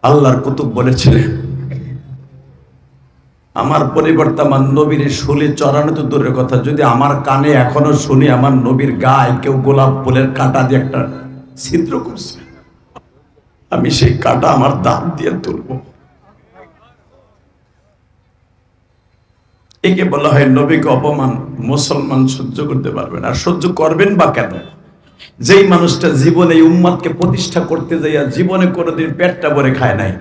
আল্লাহর কুতুব বলেছিলেন, আমার পরিবর্তে আমার নবীর শুলে চড়ানো তো দূরের কথা, যদি আমার কানে এখনো শুনি আমার নবীর গায়ে কেউ গোলাপ ফুলের কাঁটা দিয়ে একটা ছিদ্র করছে, আমি সেই কাঁটা আমার দাঁত দিয়ে তুলব। একে বলা হয় নবীকে অপমান। মুসলমান সহ্য করতে পারবেন, আর সহ্য করবেন বা কেন? যেই মানুষটা জীবনে এই উম্মতকে প্রতিষ্ঠা করতে যাইয়া জীবনে কোনোদিন পেটটা ভরে খায় নাই,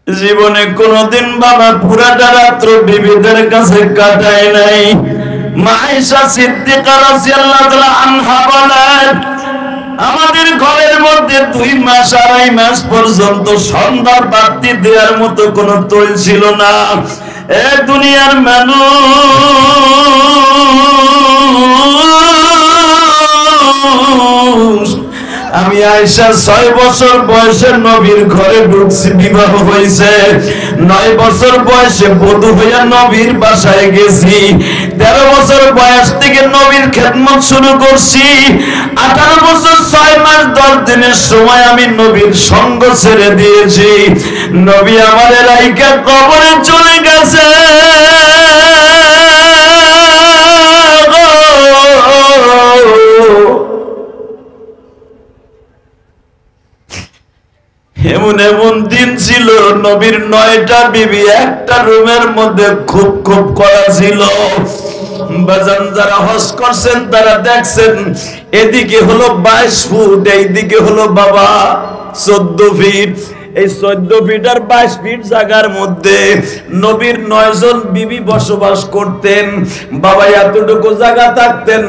জীবনে কোনদিন বাবা পুরাটা রাত্র বিবিদের কাছে কাটায় নাই। মা আয়েশা সিদ্দিকা রাদিয়াল্লাহু তাআলা আনহা বলেন, আমাদের ঘরের মধ্যে 2 মাস 2.5 মাস পর্যন্ত সন্ধ্যার বাতি দেওয়ার মতো কোন তৈল ছিল না। এ দুনিয়ার মানুষ, আমি আয়েশা 6 বছর বয়সে নবীর ঘরে ঢুকছি, বিবাহ হয়েছে। 9 বছর বয়সে বধূ হইয়া নবীর বাসায় গেছি। 13 বছর বয়স থেকে নবীর খেদমত শুরু করছি। 18 বছর 6 মাস 10 দিনের সময় আমি নবীর সঙ্গ ছেড়ে দিয়েছি। নবী আমাদের রাইকা কবরে চলে গেছে। এমন এমন দিন ছিল, নবীর 9টা বিবি একটা রুমের মধ্যে খুব খুব করা ছিল। বাজান যারা হজ করছেন তারা দেখছেন, এদিকে হলো 22 ফুট, এইদিকে হলো বাবা 14 ফিট। এই 14 ফিট আর 22 ফিট জায়গার মধ্যে নবীর 9 জন বিবি বসবাস করতেন। বাবা এতটুকু জায়গা থাকতেন,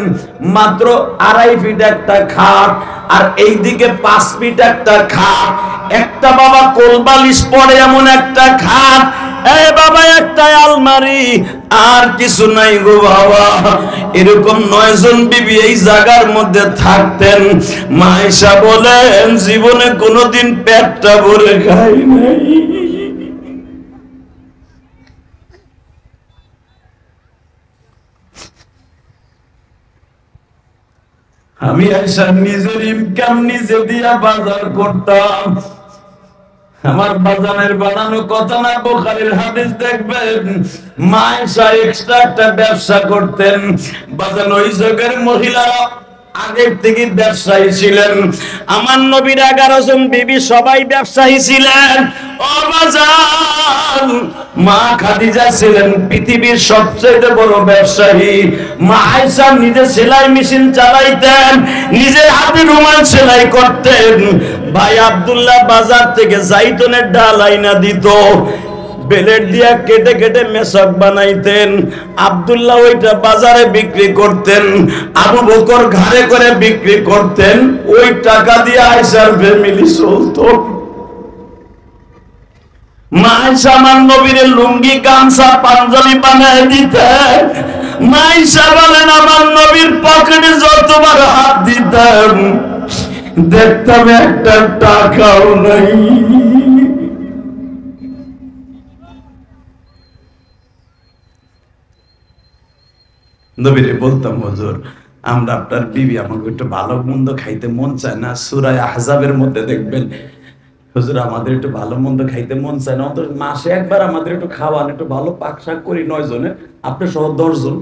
মাত্র 2.5 ফিট একটা খাট, আর এইদিকে 5 ফিট একটা খাট। একটা বাবা কোলবালিশ পড়ে এমন একটা খাট, এই বাবা একটা আলমারি, আর কিছু নাই গো বাবা। এরকম 9 জন বিবি এই জায়গার মধ্যে থাকতেন। মা আয়েশা বলেন, জীবনে কোনোদিন পেটটা ভরে খাই নাই। আমি আয়েশা নিজের ইনকাম নিজে দিয়া বাজার করতাম। আমার বাজানের বানানো কথা না, বুখারীর হাদিস দেখবেন। মা আয়েশা এক্সট্রা একটা ব্যবসা করতেন। বাজান ওই যুগের মহিলারা আগের থেকে ব্যবসায়ী ছিলেন। আমার নবীর 11 জন বিবি সবাই ব্যবসায়ী ছিলেন। ও বাজান, মা খাদিজা ছিলেন পৃথিবীর সবচেয়ে বড় ব্যবসায়ী। মা আয়েশা নিজে সেলাই মেশিন চালাইতেন, নিজের হাতে রুমাল সেলাই করতেন। ভাই আব্দুল্লাহ বাজার থেকে জাইতুনের ডাল আইনা দিত, বেলেট দিয়া কেটে কেটে মেশক বানাইতেন। আব্দুল্লাহ ওইটা বাজারে বিক্রি করতেন, আবু বকর ঘাড়ে করে বিক্রি করতেন। ওই টাকা দিয়ে আয়েশার ফ্যামিলি চলতো। মা আয়েশা আমার নবীর লুঙ্গি, গামছা, পাঞ্জাবি বানায় দিতেন। মা আয়েশা বলেন, আমার নবীর পকেটে যতবার হাত দিতেন দেখতাম একটা টাকাও নাই। নবীরে বলতাম, হুজুর আমরা আপনার বিবি, আমাকে একটু ভালো মন্দ খাইতে মন চায় না। সূরা আহজাবের মধ্যে দেখবেন, হুজুর আমাদের একটু ভালো মন্দ খাইতে মন চায় না, অন্তত মাসে একবার আমাদের একটু খাওয়ান, একটু ভালো পাক শাক করি 9 জনে, আপনি সহ 10 জন।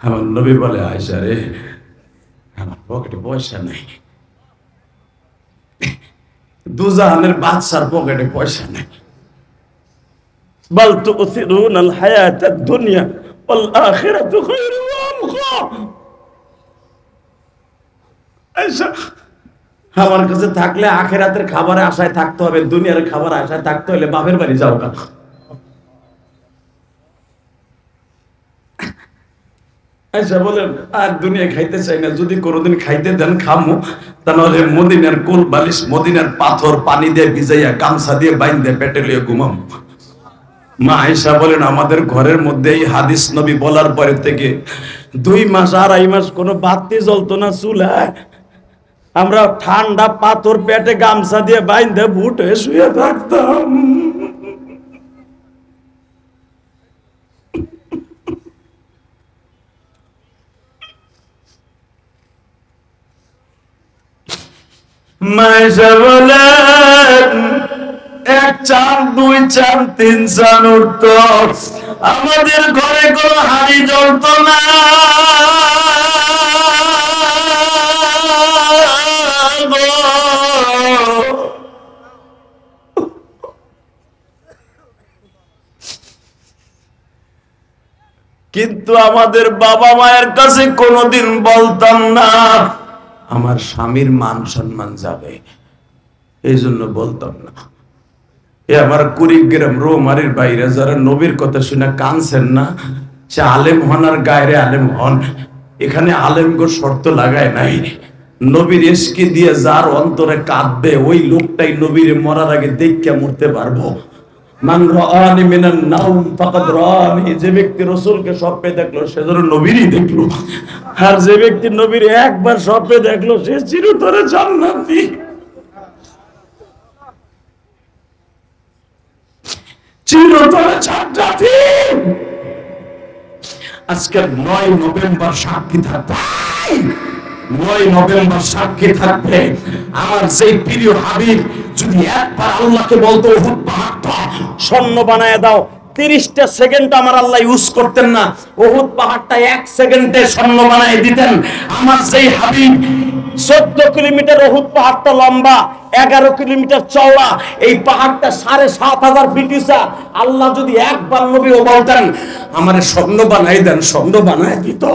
আমার নবী বলে, আয়েশা রে, আমার পকেটে পয়সা নাই। দুজাহানের বাদশার পকেটে পয়সা নাই। বাল তুসিরুনাল হায়াতাদ দুনিয়া ওয়াল আখিরাতু খায়রুন ওয়া আবকা। আয়েশা, আমার কাছে থাকলে আখিরাতের খাবারের আশায় থাকতে হবে, দুনিয়ার খাবারের আশায় থাকতে হলে বাপের বাড়ি যাও না। আয়েশা বলেন, আর দুনিয়া খাইতে চাই না, যদি কোনোদিন খাইতে দেন খামু, তাহলে মদিনার কোল বালিশ, মদিনার পাথর পানি দিয়ে ভিজাইয়া গামছা দিয়ে বাইন্ধে পেটে লিয়ে ঘুমাম। মা আয়েশা বলেন, আমাদের ঘরের মধ্যে এই হাদিস নবী বলার পরে থেকে 2 মাস 2.5 মাস কোনো বাতি জ্বলতো না চুলায়। আমরা ঠান্ডা পাথর পেটে গামছা দিয়ে বাইন্ধে বুট হয়ে শুয়ে থাকতাম। মা আয়েশা বলেন, 1 চান 2 চান 3 চান উঠতো, আমাদের ঘরে কোনো হাঁড়ি জ্বলতো না। কিন্তু আমাদের বাবা মায়ের কাছে কোনোদিন বলতাম না আমার স্বামীর মান সম্মান যাবে, এই জন্য বলতাম না। এ আমার কুড়িগ্রাম রৌমারির বাইরে যারা নবীর কথা শুনে কানছেন না, সে আলেম হন আর গায়রে আলেম হন, এখানে আলেমগো শর্ত লাগায় নাই। নবীর ইশকে দিয়ে যার অন্তরে কাঁদবে ওই লোকটাই নবীর মরার আগে দেখে মরতে পারবো। মান রাআনি মিনান নাওম ফাকাদ রাআনি, যে ব্যক্তি রাসূলকে স্বপ্নে দেখলো সে যেন নবীরই দেখলো, আর যে ব্যক্তি নবীর একবার স্বপ্নে দেখলো সে চিরতরে জান্নাতি। চিরতরে জান্নাতি। আজকে 9 নভেম্বর সাক্ষী থাকবে, 9 নভেম্বর সাক্ষী থাকবে আমার সেই প্রিয় হাবিব যদি একবার আল্লাহকে বলতো উহুদ পাহাড়টা স্বর্ণ বানায় দাও, 30টা সেকেন্ড আমার আল্লাহ ইউজ করতেন না, উহুদ পাহাড়টা 1 সেকেন্ডে স্বর্ণ বানায় দিতেন। আমার সেই হাবিব 14 কিলোমিটার উহুদ পাহাড়টা লম্বা, 11 কিলোমিটার চওড়া, এই পাহাড়টা 7500 ফিট উঁচা। আল্লাহ যদি একবার নবী ও বলতেন আমারে স্বর্ণ বানাই দেন, স্বর্ণ বানায় দিত।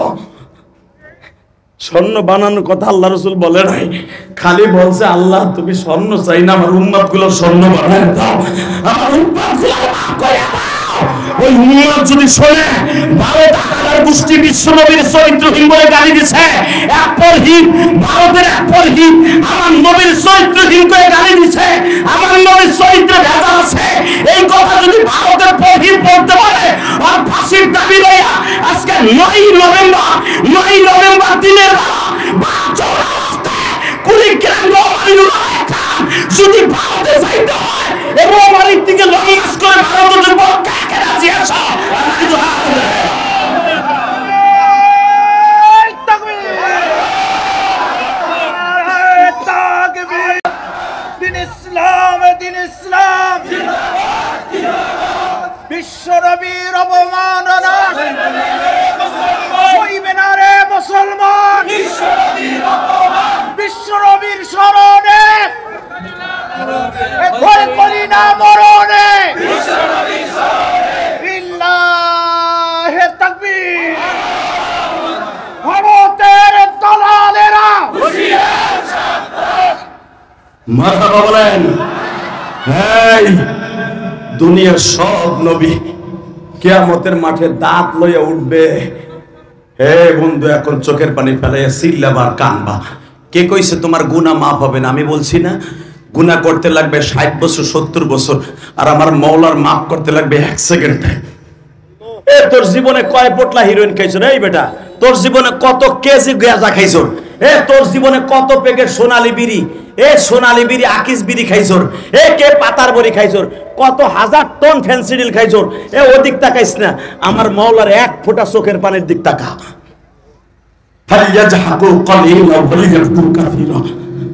স্বর্ণ বানানোর কথা আল্লাহ রাসূল বলে নাই, খালি বলছে আল্লাহ তুমি স্বর্ণ চাই না, আমার উম্মত গুলো স্বর্ণ বানায় দাও, আমার উম্মত গুলো কয়া দাও। ওই উম্মত যদি শোনে ভারত আকার গোষ্ঠী বিশ্ব নবীর চরিত্রহীন বলে গালি দিছে, একপরহীন ভারতের একপরহীন আমার নবীর চরিত্রহীন করে গালি দিছে, আমার নবীর চরিত্রে ভেজাল আছে, এই কথা যদি ভারতের পরহীন বলতে পারে আর ফাঁসির দাবি লইয়া আজকে 9 নভেম্বর দিনের যদি ভারতে যাইতে হয় এবং বাড়ির থেকে লঞ্চ করে ভারতের পক্ষে রাজি আসা। বিশ্ব নবীর অবমাননা সইবে না রে মুসলমান, বিশ্ব নবীর স্মরণে ভয় করি না মরণে। লিল্লাহে তাকবীর। ভারতের দালালেরা মারহাবা বলেন। এই দুনিয়ার সব নবী কিয়ামতের মাঠে দাঁত লইয়া উঠবে। হে বন্ধু, এখন চোখের পানি ফেলাইয়া চিল্লাবার কানবা। কে কইছে তোমার গুনাহ মাফ হবে না? আমি বলছি না, গুনাহ করতে লাগবে 60 বছর 70 বছর, আর আমার মওলার মাফ করতে লাগবে 1 সেকেন্ডে। এ তোর জীবনে কয় পোটলা হিরোইন খাইছো রে বেটা? তোর জীবনে কত কেজি গাঁজা খাইছো? এ তোর জীবনে কত প্যাকেট সোনালী বিড়ি, এ সোনালী বিড়ি আকিস বিড়ি খাইছোর, এ কে পাতার বড়ি খাইছোর, কত হাজার টন ফেন্সিডিল খাইছোর। এ ওদিক তাকাইস না, আমার মওলার 1 ফোঁটা চোখের পানির দিক তাকা। ফালিয়াজহাকু কালিলা ওয়ালিয়াবকু কাসীরা।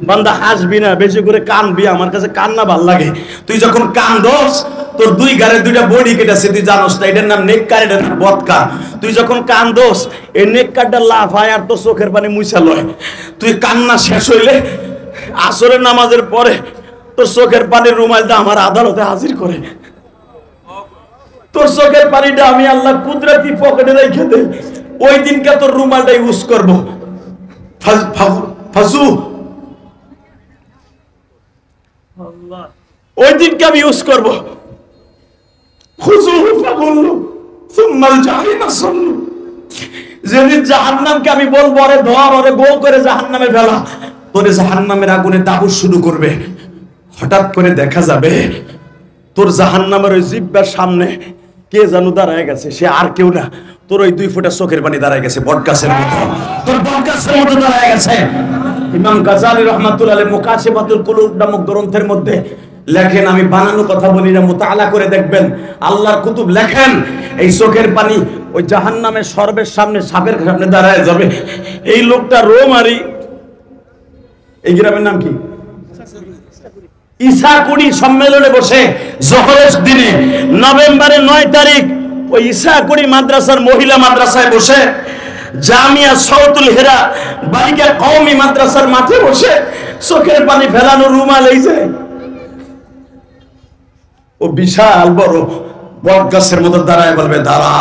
বান্দা হাসবি না, বেশি করে কানবি। আমার কাছে কান্না ভাল লাগে। তুই যখন কান্দোস তোর 2 গারে 2টা বডি কেটেছে, তুই জানোস না? এটার নাম নেককার, এটার নাম বদকার। তুই যখন কান্দোস এই নেককারটা লাফায় আর তোর চোখের পানি মুছা লয়। তুই কান্না শেষ হইলে আসরের নামাজের পরে তোর চোখের পানির রুমালটা আমার আদালতে হাজির করে। তোর চোখের পানিটা আমি আল্লাহ কুদরতি পকেটে রেখে দেই। ওই দিনকে তোর রুমালটা ইউজ করবো। ফাজু ওই দিনকে আমি ইউজ করবো। যেদিন জাহান্নামকে আমি বলবো আরে ধর, ওরে গোল করে জাহান্নামে ফেলা, তোরে জাহান্নামের আগুনে তাবুর শুরু করবে। হঠাৎ করে দেখা যাবে তোর জাহান্নামের ওই জিহ্বার সামনে কে জানো দাঁড়ায় গেছে। সে আর কেউ না, তোর ওই 2 ফোঁটা চোখের পানি দাঁড়ায় গেছে, বটগাছের মতো। তোর বটগাছের মতো দাঁড়ায় গেছে। ইমাম গাজালি রাহমাতুল্লাহ আলাইহি মুকাশিফাতুল কুলুব নামক গ্রন্থের মধ্যে লেখেন, আমি বানানো কথা বলি না, মুতাআলা করে দেখবেন, আল্লাহর কুতুব লেখেন, এই চোখের পানি ওই জাহান্নামের সর্বের সামনে, সাপের সামনে দাঁড়ায় যাবে। এই লোকটা রোমারি, এই গ্রামের নাম কি? ঈসাকুড়ি সম্মেলনে বসে জোহরের দিনে নভেম্বরের 9 তারিখ ওই ঈসাকুড়ি মাদ্রাসার মহিলা মাদ্রাসায় বসে, জামিয়া সাউতুল হেরা বালিকা কওমি মাদ্রাসার মাঠে বসে চোখের পানি ফেলানো রুমাল এই যে ও বিশাল বড় বট গাছের মতো দাঁড়ায় বলবে, দাঁড়া,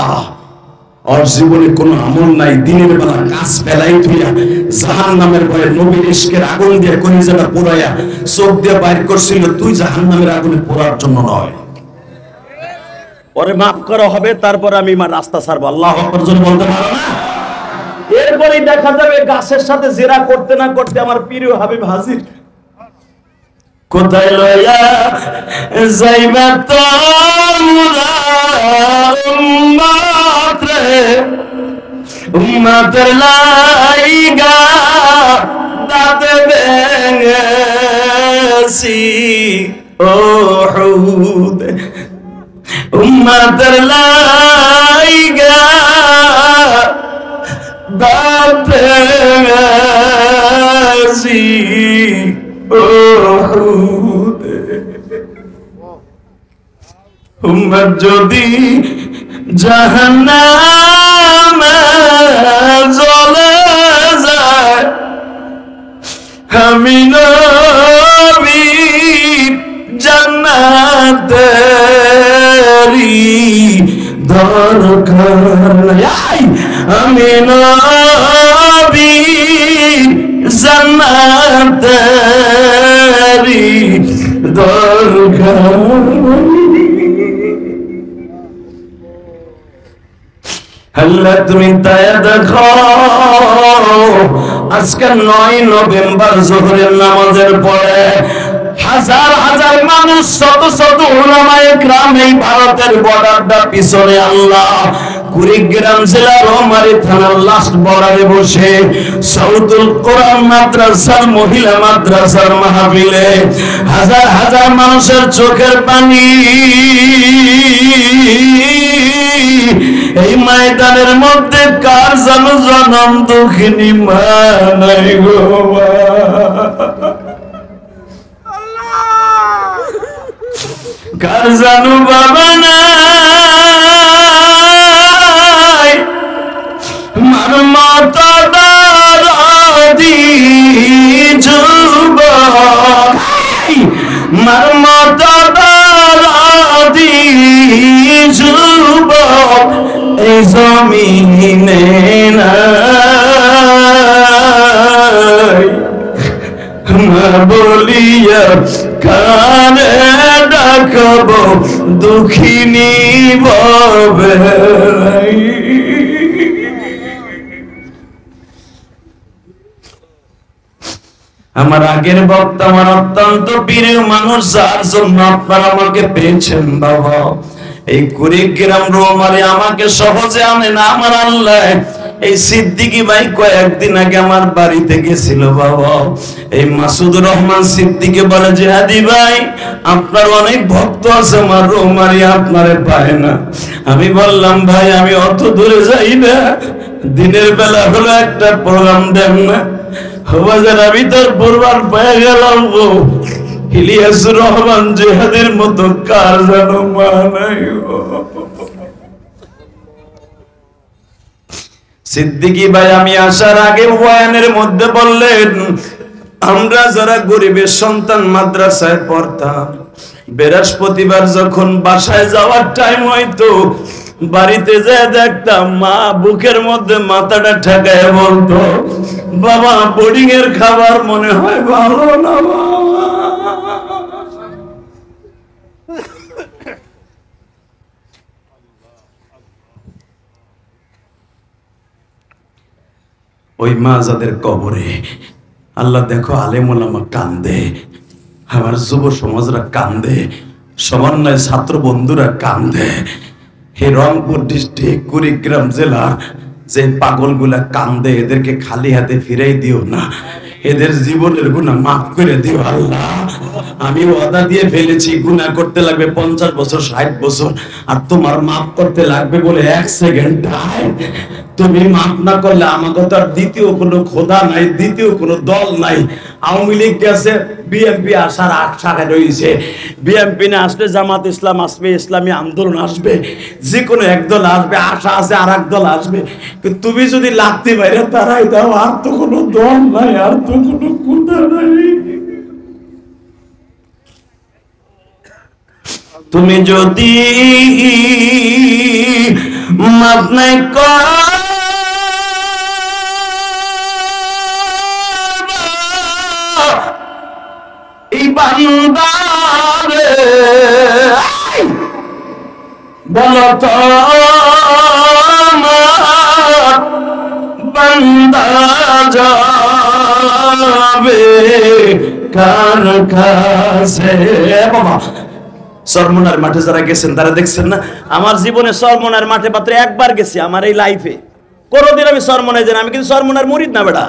আর জীবনে কোনো আমল নাই, দিনের বেলা কাজ ফেলাই ধুইয়া জাহান্নামের ভয়ে নবীর ইশকের আগুন দিয়ে কলিজাটা পোড়াইয়া চোখ দিয়ে বাইর করছিল, তুই জাহান্নামের আগুনে পোড়ার জন্য নয়। পরে মাফ করা হবে, তারপর আমি রাস্তা ছাড়বো। আল্লাহু আকবার জোরে বলতে পারো না? এরপরেই দেখা যাবে গাছের সাথে জেরা করতে না করতে আমার প্রিয় হাবিব হাজির। কোথায় লইয়া যাইবা তোমরা উম্মত রে, উম্মতের লাইগা দাঁতে ভেঙেছি ওহুদ, উম্মতের লাইগা দাঁতে ভেঙেছি ওহুদ। উম্মত যদি জাহান্নামে জ্বলে যায়, আমি নবীর জান্নাতেরই দরকার, আমি নবীর জান্নাতেরই দরকার। আল্লাহ তুমি তায়া দেখো, আজকে 9 নভেম্বর জোহরের নামাজের পরে হাজার হাজার মানুষ, শত শত উলামায়ে কেরাম এই ভারতের বর্ডারটা পিছনে আল্লাহ কুড়িগ্রাম জেলার রৌমারী থানার লাস্ট বর্ডারে বসে সাউতুল কোরআন মাদ্রাসার মহিলা মাদ্রাসার মাহফিলে হাজার হাজার মানুষের চোখের পানি এই ময়দানের মধ্যে কার জানো জনম দুঃখিনী মা নাই গো, কার জানো বাবা নাই, মার মাতা দাদি যুবক, মার মাতা দাদি যুবক এই জমিনে নাই, মা বলিয়া কানে ডাকব দুঃখিনী ববে। আমার আগের বক্তা আমার অত্যন্ত প্রিয় মানুষ, যার জন্য আপনারা আমাকে পেয়েছেন বাবা, এই কুড়িগ্রাম রৌমারী আমাকে সহজে আনে না আমার আল্লাহ। এই সিদ্দিকী ভাই কয়েকদিন আগে আমার বাড়িতে গেছিল বাবা, এই মাসুদুর রহমান সিদ্দিকী বলে যে হাদি ভাই আপনার অনেক ভক্ত আছে আমার রৌমারী, আপনারে পায় না। আমি বললাম ভাই আমি অত দূরে যাই না, দিনের বেলা হলো একটা প্রোগ্রাম দেন না, আমি তোর পরিবার পেয়ে গেলাম গো। ইলিয়াসুর রহমান জিহাদের মতো কার জানো মা নাই। সিদ্দিকী ভাই আমি আসার আগে বয়ানের মধ্যে বললেন, আমরা যারা গরিবের সন্তান মাদ্রাসায় পড়তাম, বৃহস্পতিবার যখন বাসায় যাওয়ার টাইম হইতো বাড়িতে যেয়ে দেখতাম মা বুকের মধ্যে মাথাটা ঠেকায় বলতো, বাবা বোর্ডিং এর খাবার মনে হয় ভালো না বাবা। ওই মা যাদের কবরে আল্লাহ দেখো আলেম ওলামা কান্দে, আমার যুব সমাজরা কান্দে, সমন্বয় ছাত্র বন্ধুরা কান্দে, এই রংপুর ডিস্ট্রিক্ট কুড়িগ্রাম জেলার যে পাগলগুলা কান্দে এদেরকে খালি হাতে ফিরাই দিও না, এদের জীবনের গুনাহ মাফ করে দিও আল্লাহ। আমি ওয়াদা দিয়ে ফেলেছি গুনাহ করতে লাগবে 50 বছর 60 বছর, আর তোমার মাফ করতে লাগবে বলে 1 সেকেন্ড টাইম। তুমি মাফ না করলে আমাকে তো আর দ্বিতীয় কোনো খোদা নাই, দ্বিতীয় কোনো দল নাই, আওয়ামী লীগ গেছে, বিএনপি আসার আশায় রয়েছে। বিএনপি না আসলে জামাত ইসলাম আসবে, ইসলামী আন্দোলন আসবে, যে কোনো একদল আসবে, আশা আছে আর এক দল আসবে। কিন্তু তুমি যদি লাত্তি বাইরে তারাই দাও, আর তো কোনো দল নাই, আর তো কোনো কোথা নাই। তুমি যদি মাফ নাই কর এই বান্দারে, বলো তো আমার বান্দা যাবে কার কাছে? বাবা, সরমনার মাঠে যারা গেছেন তারা দেখছেন না, আমার জীবনে সরমনার মাঠে মাত্র একবার গেছি আমার এই লাইফে। কোনোদিন আমি সরমনায় যাই না, আমি কিন্তু সরমনার মুরিদ না বেটা,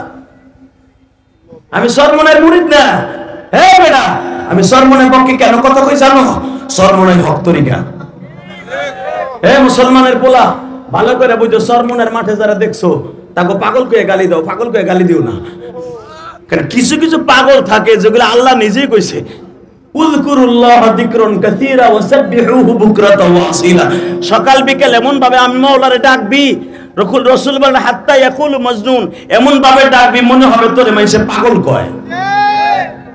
আমি সরমনার মুরিদ না। হ্যাঁ বেটা, আমি সরমনের পক্ষে কেন কথা কই জানো? সরমনাই হক তরিকা। হ্যাঁ মুসলমানের পোলা, ভালো করে বুঝো, সরমনের মাঠে যারা দেখছো তাকে পাগল কয়ে গালি দাও, পাগল কয়ে গালি দিও না। কারণ কিছু কিছু পাগল থাকে যেগুলো আল্লাহ নিজেই কইছে, উযকুরুল্লাহ যিকরান কাসীরা ওয়াসাব্বিহুহু বুকরাতাও ওয়া আসীলা। সকাল বিকেল এমন ভাবে আমি মাওলারে ডাকবি, রাসূল বলেন হাত্তা ইয়াকুলু মাজনুন, এমন ভাবে ডাকবি মনে হবে তোরে মাইসে পাগল কয়।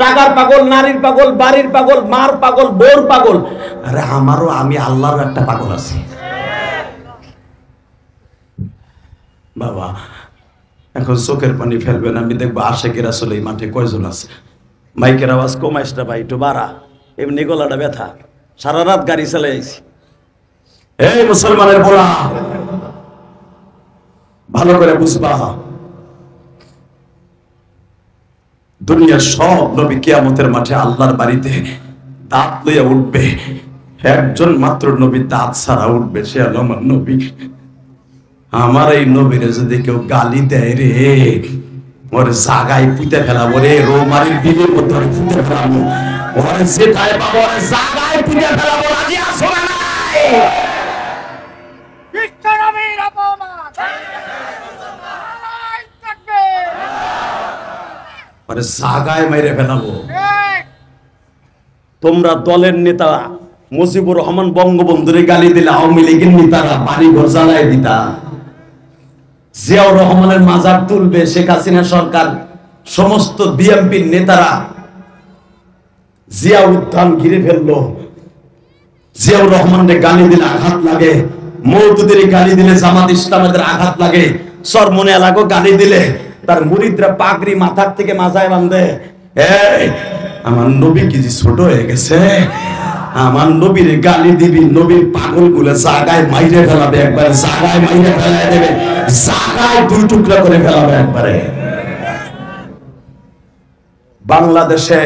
টাকার পাগল, নারীর পাগল, বাড়ির পাগল, মার পাগল, বউর পাগল। আরে আমারও, আমি আল্লাহর একটা পাগল আছি বাবা। এখন চোখের পানি ফেলবেন, আমি দেখবো আশেকের আসলে এই মাঠে কয়জন আছে। মাইকের আওয়াজ কমাইস না ভাই, একটু বাড়া, এমনি গলাটা ব্যথা, সারা রাত গাড়ি চালাইছি। এই মুসলমানের বলা ভালো করে বুঝবা, দুনিয়ার সব নবী কিয়ামতের মাঠে আল্লাহর বাড়িতে দাঁত লইয়া উঠবে, একজন মাত্র নবী দাঁত ছাড়া উঠবে, সে হলো আমার নবী। আমার এই নবীরে যদি কেউ গালি দেয় রে, ওর জাগায় পুঁতে ফেলাবো রে, রোমারির বিলের মধ্যে পুঁতে ফেলাবো, ওর যেটাই পাবো ওর জাগায় পুঁতে ফেলাবো। রাজি আছো না নাই? বিশ্বনবীর অপমান, নারায়ে তাকবীর, ওর জাগায় মেরে ফেলাবো। ঠিক। তোমরা দলের নেতা মুজিবুর রহমান বঙ্গবন্ধুরে গালি দিলে আওয়ামী লীগের নেতারা বাড়ি ঘর জ্বালায় দিতা, জিয়াউর রহমানের মাজার তুলবে শেখ হাসিনা সরকার, সমস্ত বিএনপির নেতারা জিয়া উদ্যান ঘিরে ফেললো। জিয়াউর রহমানের গালি দিলে আঘাত লাগে, মওদুদের গালি দিলে জামাত ইসলামের আঘাত লাগে, সরমনে এলাকো গালি দিলে তার মুরিদরা পাগড়ি মাথার থেকে মাথায় বাঁধে। এই আমার নবী কি যে ছোট হয়ে গেছে? আমার নবীর গালি দিবি, নবীর পাগল গুলো জায়গায় মাইরে ফেলাবে, একবারে জায়গায় মাইরে ফেলাই দেবে, জায়গায় দুই টুকরা করে ফেলাবে একবারে। বাংলাদেশে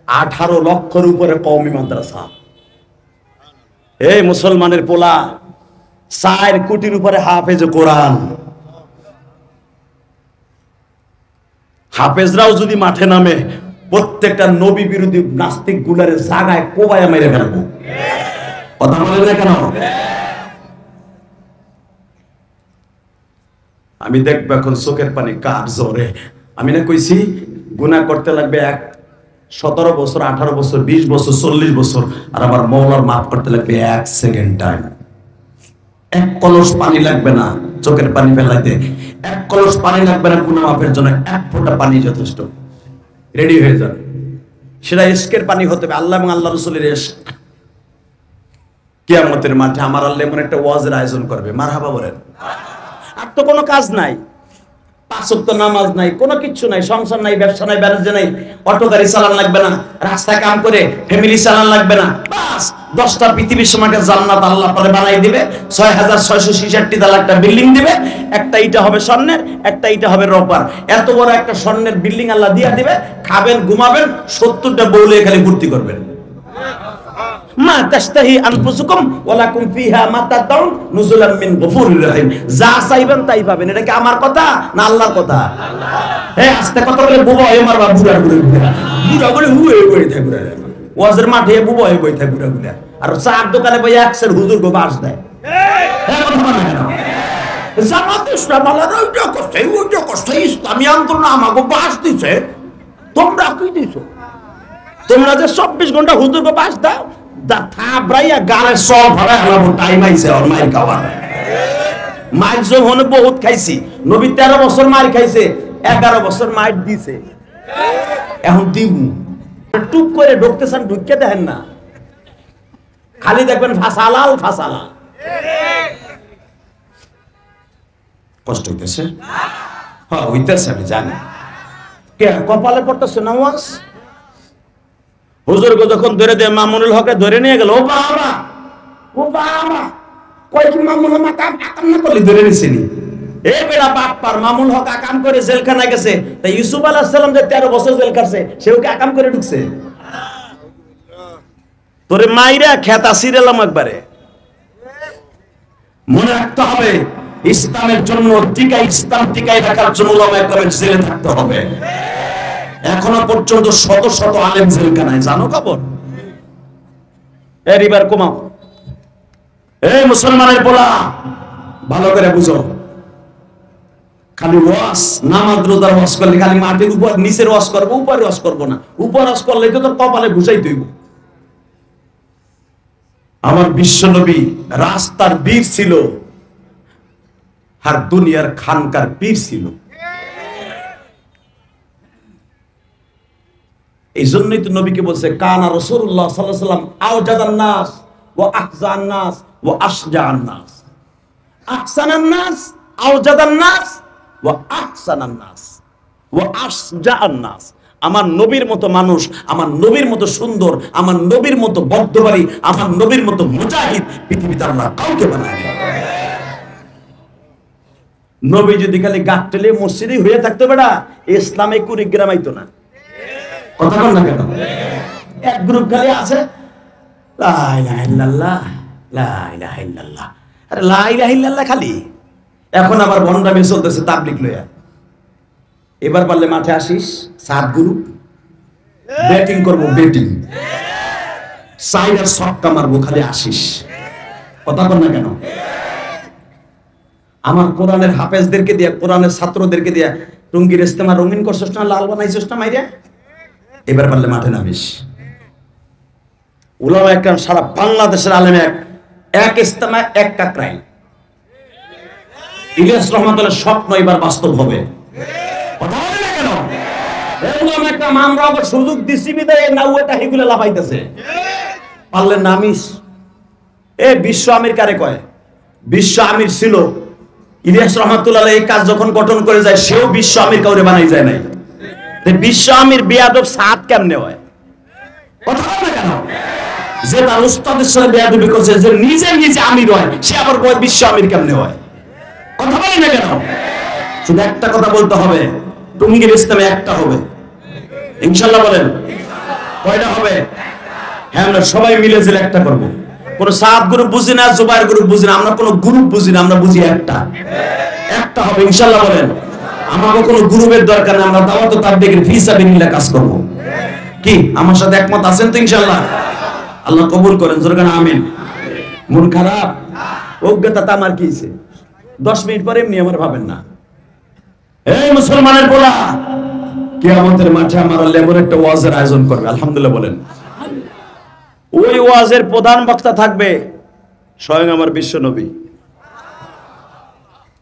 18 লক্ষের উপরে কওমি মাদ্রাসা। এই মুসলমানের পোলা 4 কোটির উপরে হাফেজ কোরআন। হাফেজরাও যদি মাঠে নামে, প্রত্যেকটা নবী বিরোধী নাস্তিক গুলারে জায়গায় কোবায়া মেরে ফেলবো। কথা বলে না কেন? আমি দেখবো এখন চোখের পানি কার জোরে। আমি না কইছি গুনাহ করতে লাগবে 17 বছর, 18 বছর, 20 বছর, 40 বছর, আর আমার মওলার মাফ করতে লাগবে 1 সেকেন্ড টাইম। 1 কলস পানি লাগবে না চোখের পানি ফেলাইতে, 1 কলস পানি লাগবে না গুনাহ মাফের জন্য, 1 ফোঁটা পানি যথেষ্ট। রেডি হয়ে যান, সেটা ইশকের পানি হতে হবে, আল্লাহ এবং আল্লাহ রাসূলের ইশক। কিয়ামতের মাঠে আমার আল্লাহ এমন একটা ওয়াজের আয়োজন করবে, মারহাবা বলেন। আর তো কোনো কাজ নাই, 5 ওয়াক্ত নামাজ নাই, কোনো কিচ্ছু নাই, সংসার নাই, ব্যবসা নাই, বাণিজ্য নাই, অটো গাড়ি চালান লাগবে না, রাস্তায় কাম করে ফ্যামিলি চালান লাগবে না, বাস 10টা পৃথিবীর সমাজে জান্নাত আল্লাহ পরে বানাই দিবে, 6666 তালা একটা বিল্ডিং দিবে, একটা ইটা হবে স্বর্ণের, একটা ইটা হবে রূপার, এত বড় একটা স্বর্ণের বিল্ডিং আল্লাহ দিয়া দিবে, খাবেন ঘুমাবেন, 70টা বউলে খালি ফুর্তি করবেন। মা তাশতাহি আনফুসুকুম ওয়া লাকুম ফিহা মা তাদাউন নুজুলাম মিন গফুরির রহিম। যা চাইবেন তাই পাবেন। এটা কি আমার কথা না আল্লাহর কথা? আল্লাহ। এই আস্তে কথা বলে বুবা হয়ে মারবা, বুড়া বুড়া বুড়া বলে হুয়ে বই থাকে বুড়া, ওয়াজের মাঠে বুবা হয়ে বই থাকে বুড়া বুড়া, আর চার দোকানে বই একসের হুজুর গো বাস দেয়। হ্যাঁ কথা বলে না, জামাত ইসলাম আলাদা ওইটা করছে, ওইটা করছে, ইসলামী আন্দোলন আমাকে বাস দিছে, তোমরা কি দিছো? তোমরা যে 24 ঘন্টা হুজুরকে বাস দাও, থাবরাইয়া গালে সব ভরা হলো, টাইম আইছে আর মাইর খাওয়ার। মাইর যখন বহুত খাইছি, নবী 13 বছর মাইর খাইছে, 11 বছর মাইর দিছে, এখন দিব টুক করে ঢুকতেছেন, ঢুকে দেখেন না, খালি দেখবেন ফাসালাল ফাসালাল। কষ্ট হইতেছে? হ্যাঁ হইতেছে, আমি জানি। কে কপালে পড়তেছে না ওয়াজ? হুজুরকে যখন ধরে দেয়, মামুনুল হককে ধরে নিয়ে গেল, ও বাবা ও বাবা, কয় কি মামুনুল হক আকাম না করলে ধরে নিছিনি? এ বেড়া বাপ্পার, মামুনুল হক আকাম করে জেলখানায় গেছে, তাই ইউসুফ আলাইহিস সালাম যে 13 বছর জেল কাটছে, সেও কি আকাম করে ঢুকছে? তোরে মাইরা খেতা সিরেলাম একবারে। মনে রাখতে হবে, ইসলামের জন্য ইসলাম টিকাই রাখার জন্য উলামায়ে কেরামের জেলে থাকতে হবে। এখনো পর্যন্ত শত শত আলেম জেলখানায়, জানো খবর? এবার কমাও। এই মুসলমানের পোলা, ভালো করে বুঝো, খালি ওয়াজ, নামাজ রোজার ওয়াজ করলে খালি মাটির উপর নিচের ওয়াজ করবো, উপরে ওয়াজ করবো না। উপর ওয়াজ করলে তো তোর কপালে ঘুষাই দইব। আমার বিশ্বনবী রাস্তার বীর ছিল, আর দুনিয়ার খানকার পীর ছিল। এই জন্যই তো নবীকে বলছে, কানা রাসূলুল্লাহ সাল্লাল্লাহু আলাইহি ওয়াসাল্লাম আওজাদান নাস ওয়া আহজান নাস ওয়া আশজাআন নাস। আহসানান নাস, আওজাদান নাস ওয়া আহসানান নাস ওয়া আশজাআন নাস। আমার নবীর মতো মানুষ, আমার নবীর মতো সুন্দর, আমার নবীর মতো বদ্ধবাড়ি, আমার নবীর মতো মুজাহিদ পৃথিবীতে আল্লাহ কাউকে বানায়নি। নবী যদি খালি গাট্টেলে মসজিদে হয়ে থাকতো, বেটা ইসলামে কুড়িগ্রাম আইতো না। কথা বল না কেন? এক গ্রুপ খালি আছে, লা ইলাহা ইল্লাল্লাহ, লা ইলাহা ইল্লাল্লাহ। আরে লা ইলাহা ইল্লাল্লাহ খালি। এখন আবার ভন্ডামি চলতেছে তাবলীগ লইয়া। এবার পারলে মাঠে আসিস, 7 গ্রুপ ব্যাটিং করবো, ব্যাটিং সাইডার ছক্কা মারবো, খালি আসিস। কথা বল না কেন? আমার কোরআনের হাফেজদেরকে দিয়া, কোরআনের ছাত্রদেরকে দিয়া টঙ্গীর ইস্তেমা রঙিন করছস না, লাল বানাইছস না মাইরা? এবার পারলে মাঠে নামিস। উলামায়ে কেরাম সারা বাংলাদেশের আলেম, এক ইস্তেমা এক কাকরাই। ইলিয়াস রহমাতুল্লাহর স্বপ্ন এবার বাস্তব হবে। কথা বলে না কেন? উলামায়ে কেরাম আমরা আবার সুযোগ দিছি বিদায় নাউটা হিগুলা লাফাইতেছে। পারলে নামিস। এ বিশ্ব আমির কারে কয়? বিশ্ব আমির ছিল ইলিয়াস রহমাতুল্লাহ। এই কাজ যখন গঠন করে যায়, সেও বিশ্ব আমির কাউরে বানাই যায় নাই। বিশ্ব আমির বেয়াদব সাত কেমনে হয়? কথা বল না কেন? যে তার উস্তাদের সাথে বেয়াদবি করছে, যে নিজে নিজে আমির হয়, সে আবার কয় বিশ্ব আমির কেমনে হয়? কথা বলি না কেন? শুধু একটা কথা বলতে হবে, টঙ্গীর ইসলামে একটা হবে ইনশাআল্লাহ। বলেন কয়টা হবে? হ্যাঁ, আমরা সবাই মিলে জেলে একটা করব। কোন সাত গ্রুপ বুঝি না, জুবাইর গ্রুপ বুঝি না, আমরা কোন গ্রুপ বুঝি না, আমরা বুঝি একটা হবে ইনশাআল্লাহ। বলেন আমাকে কোনো গ্রুপের দরকার নেই, আমরা দাওয়াত ও তাবলীগের ফি সাবিলিল্লাহ কাজ করব। কি আমার সাথে একমত আছেন তো? ইনশাআল্লাহ আল্লাহ কবুল করেন, জোরে আমিন। মন খারাপ, অজ্ঞতা তা আমার কিছে, 10 মিনিট পরে এমনি আমার ভাবেন না। এই মুসলমানের পোলা, কিয়ামতের মাঠে আমার আল্লাহ এমন একটা ওয়াজের আয়োজন করবে, আলহামদুলিল্লাহ বলেন। ওই ওয়াজের প্রধান বক্তা থাকবে স্বয়ং আমার বিশ্ব নবী।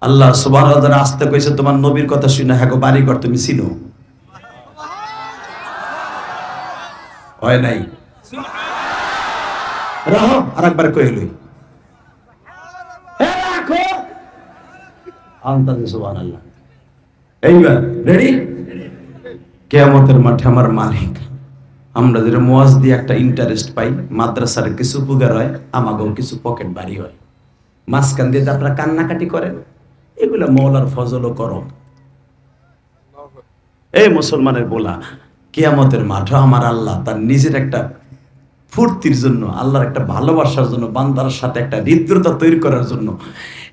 আল্লাহ সুবহানাহু ওয়া তাআলা আসতে কইছে, তোমার নবীর কথা শুনে হ্যাঁ গো বাড়িঘর তুমি চিনো? হয় নাই? রাহো আরেকবার কইলই, রাখো আন্তাজে সুবহানাল্লাহ। এইবার রেডি? কিয়ামতের মাঠে আমার মালিক, আমরা যেটা মুয়াজ দিয়ে একটা ইন্টারেস্ট পাই, মাদ্রাসার কিছু উপকার হয়, আমাকেও কিছু পকেট বাড়ি হয়। মাঝখান দিয়ে আপনারা কান্নাকাটি করেন, এগুলো মওলার ফজলও করো। এই মুসলমানের বলা, কিয়ামতের মাঠে আমার আল্লাহ তার নিজের একটা ফুর্তির জন্য, আল্লাহর একটা ভালোবাসার জন্য, বান্দার সাথে একটা হৃদ্রতা তৈরি করার জন্য,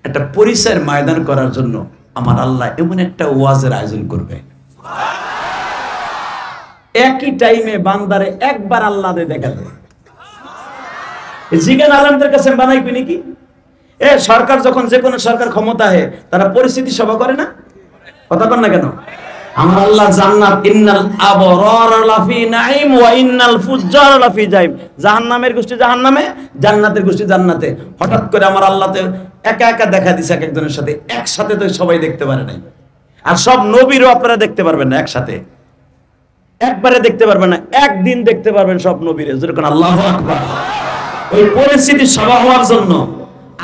একটা পরিচয়ের ময়দান করার জন্য আমার আল্লাহ এমন একটা ওয়াজের আয়োজন করবে। একই টাইমে বান্দারে একবার আল্লাহ দেখা দেয়। জিগান আলমদের কাছে বানাইবি নাকি? সরকার যখন, যে কোনো সরকার ক্ষমতা হয়, তারা পরিস্থিতি সভা করে না? কথা বল না কেন? আমার আল্লাহ জান্নাত, ইন্নাল আবরার লাফি নাঈম ওয়া ইন্নাল ফুজ্জার লাফি জাহিম। জাহান্নামের গোষ্ঠী জাহান্নামে, জান্নাতের গোষ্ঠী জান্নাতে। হঠাৎ করে আমার আল্লাহ তো একা একা দেখা দিছে এক একজনের সাথে, একসাথে তো সবাই দেখতে পারে নাই। আর সব নবীরও আপনারা দেখতে পারবেন না একসাথে, একবারে দেখতে পারবেন না, একদিন দেখতে পারবেন সব নবীরে। যেরকম আল্লাহু আকবার। ওই পরিস্থিতি সভা হওয়ার জন্য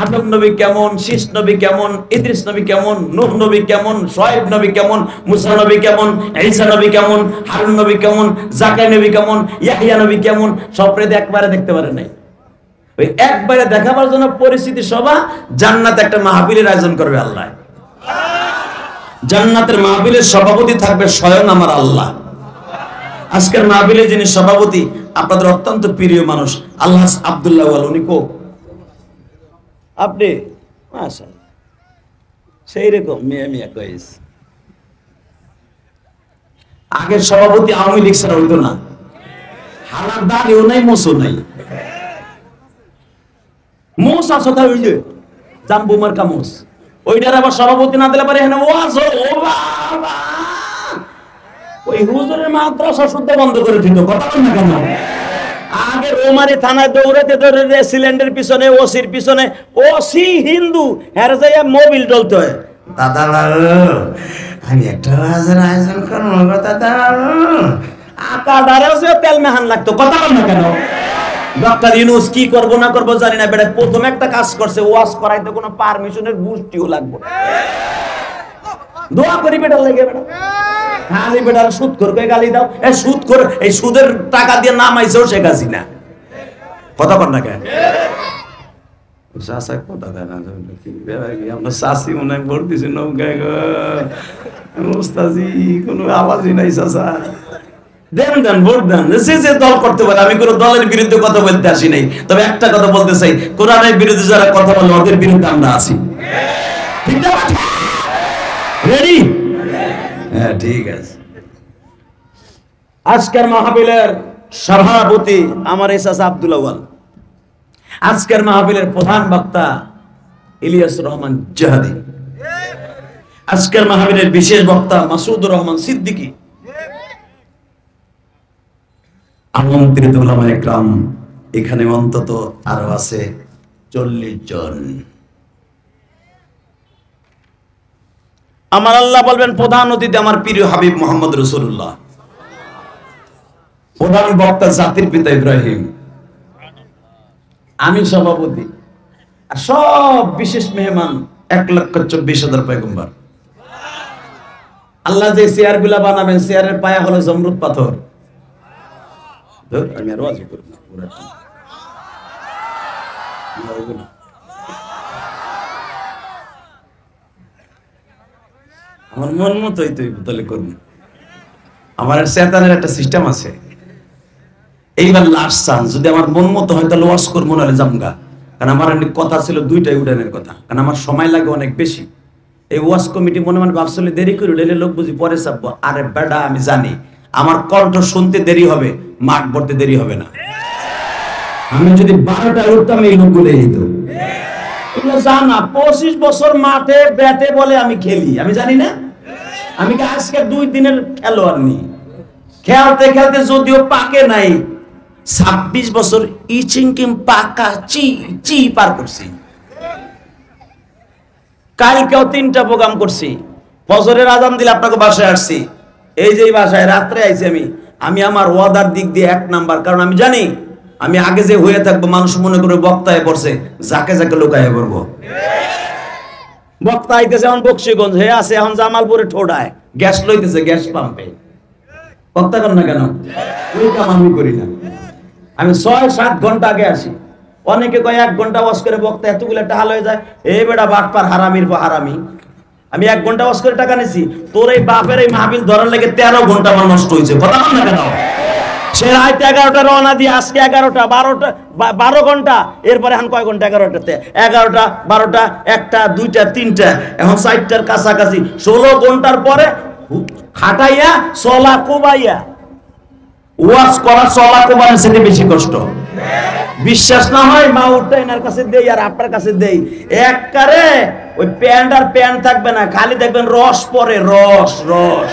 আদম নবী কেমন, শীষ নবী কেমন, ইদ্রিস নবী কেমন, নূহ নবী কেমন, শুআয়ব নবী কেমন, মুসা নবী কেমন, ঈসা নবী কেমন, হারুন নবী কেমন, জাকারিয়া নবী কেমন, ইয়াহইয়া নবী কেমন, সবরে একবারে দেখতে পারে নাই। ওই একবারে দেখাবার জন্য পরিস্থিতি সভা, জান্নাতে একটা মাহফিলের আয়োজন করবে আল্লাহ। জান্নাতের মাহফিলের সভাপতি থাকবে স্বয়ং আমার আল্লাহ। আজকের মাহফিলে যিনি সভাপতি, আপনাদের অত্যন্ত প্রিয় মানুষ আল্লাহ আব্দুল্লাহ ওয়াল। উনি কো আপনি মাশাআল্লাহ সেই রকম মিয়া মিয়া কইস। আগের সভাপতি আওয়ামী লীগ ছাড়া হইতো না, হালার দাড়িও নাই, মোছও নাই। মোছ আছে তা হইলে জাম্বু মার্কা মোছ, ওইটার আবার সভাপতি না দিলে পারে এখানে ওয়াজ ও বাবা, ওই হুজুরের মাদ্রাসা শুদ্ধ বন্ধ করে দিত। কথা বল না কেন? আগে রোমারি থানায় দৌড়াতে দৌড়াতে সিলিন্ডারের পিছনে, ওসির পিছনে, ওসি হিন্দু হ্যাঁ যাইয়া মোবিল ডলতে হয়। দাদা আমি একটা ওয়াজের আয়োজন করবো দাদা, আকা ডারেও যে তেল মেহান লাগতো। কথা বল না কেন? ডক্টর ইউনূস কি করবো না করবো জানি না, বেটা প্রথম একটা কাজ করছে, ওয়াজ করাইতে কোনো পারমিশনের গোষ্ঠীও লাগবে না। দোয়া করি বেটার লাগে, বেটা খালি বেটার সুদ করে গালি দাও, এই সুদ করে, এই সুদের টাকা দিয়ে নামাইছেও শেখ হাসিনা। কথা কর না কেন? চাষা কথা দেয় না, আমরা চাষি মনে হয় ভোট দিছি নৌকায় গো, ওস্তাজি কোনো আওয়াজই নাই। চাষা দেন দেন ভোট দেন, যে যে দল করতে পারে। আমি কোনো দলের বিরুদ্ধে কথা বলতে আসি নাই, তবে একটা কথা বলতে চাই, কোরআনের বিরুদ্ধে যারা কথা বলে ওদের বিরুদ্ধে আমরা আছি। ঠিক না? রেডি? হ্যাঁ ঠিক আছে। আজকের মাহফিলের সভাপতি আমার চাচা আব্দুল আউয়াল। আজকের মাহফিলের প্রধান বক্তা ইলিয়াস রহমান জাহাদি। আজকের মাহফিলের বিশেষ বক্তা মাসুদুর রহমান সিদ্দিকী। আমন্ত্রিত উলামায়ে কেরাম এখানে অন্তত আরো আছে 40 জন। আমার আল্লাহ বলবেন প্রধান অতিথি আমার প্রিয় হাবিব মুহাম্মদ রাসূলুল্লাহ, প্রধান বক্তা জাতির পিতা ইব্রাহিম, আমি সভাপতি, আর সব বিশেষ মেহমান 1,24,000 পয়গম্বর। আল্লাহ যে চেয়ার গুলা বানাবেন, চেয়ারের পায়া হলো জমরুদ পাথর। আমি আর ওয়াজ করব না, আমার মন মতোই তুই তাহলে করবি। আমার শয়তানের একটা সিস্টেম আছে, এইবার লাস্ট চান্স, যদি আমার মন মতো হয় তাহলে ওয়াজ করবো, নাহলে জামগা। কারণ আমার কথা ছিল 2টাই উঠানের কথা, কারণ আমার সময় লাগে অনেক বেশি। এই ওয়াজ কমিটি মনে মনে ভাবছিল দেরি করে উঠলে লোক বুঝি পরে চাপবো। আরে বেটা আমি জানি আমার কণ্ঠ শুনতে দেরি হবে, মাঠ ভরতে দেরি হবে না। আমি যদি 12টায় উঠতাম এই লোকগুলো যেত। জানা 25 বছর মাঠে ব্যাটে বলে আমি খেলি, আমি জানি না? আমি কি আজকে 2 দিনের খেলোয়াড় নি? খেলতে খেলতে যদিও পাকে নাই, 26 বছর ইচিংকিম পাকা চি পার করছি। কালকেও 3টা প্রোগ্রাম করছি। ফজরের আজান দিলে আপনাকে বাসায় আসছি, এই যে বাসায় রাত্রে আইছি আমি আমার ওয়াদার দিক দিয়ে 1 নাম্বার। কারণ আমি জানি আমি আগে যে হয়ে থাকবো, মানুষ মনে করে বক্তায় পড়ছে, যাকে যাকে লোকায় পড়বো। বক্তা আইতেছে এখন বক্সিগঞ্জ, হে আছে এখন জামালপুরে ঠোডায়, গ্যাস লইতেছে গ্যাস পাম্পে। বক্তা কর না কেন? ওই কাম আমি করি না। আমি 6-7 ঘন্টা আগে আসি। অনেকে কয় 1 ঘন্টা ওয়াজ করে বক্তা এতগুলো টাকা হয়ে যায়। এই বেটা বাটপার, হারামির পর হারামি। আমি 1 ঘন্টা ওয়াজ করে টাকা নিছি, তোর এই বাপের এই মাহফিল ধরার লেগে 13 ঘন্টা আমার নষ্ট হয়েছে। কথা বল না কেন? সে রাত 11টা রওনা দিয়ে আজকে 11টা 12 ঘন্টা, এরপরে এখন কয় ঘন্টা? 11টাতে 11টা 12টা 1টা 2টা 3টা, এখন 4টার কাছাকাছি 16 ঘন্টার পরে খাটাইয়া চলা কোবাইয়া ওয়াজ করা, চলা কোবানোর সাথে বেশি কষ্ট। বিশ্বাস না হয় মা উঠটা এনার কাছে দেই আর আপনার কাছে দেই, একবারে ওই প্যান্ট আর প্যান্ট থাকবে না, খালি দেখবেন রস পরে, রস রস।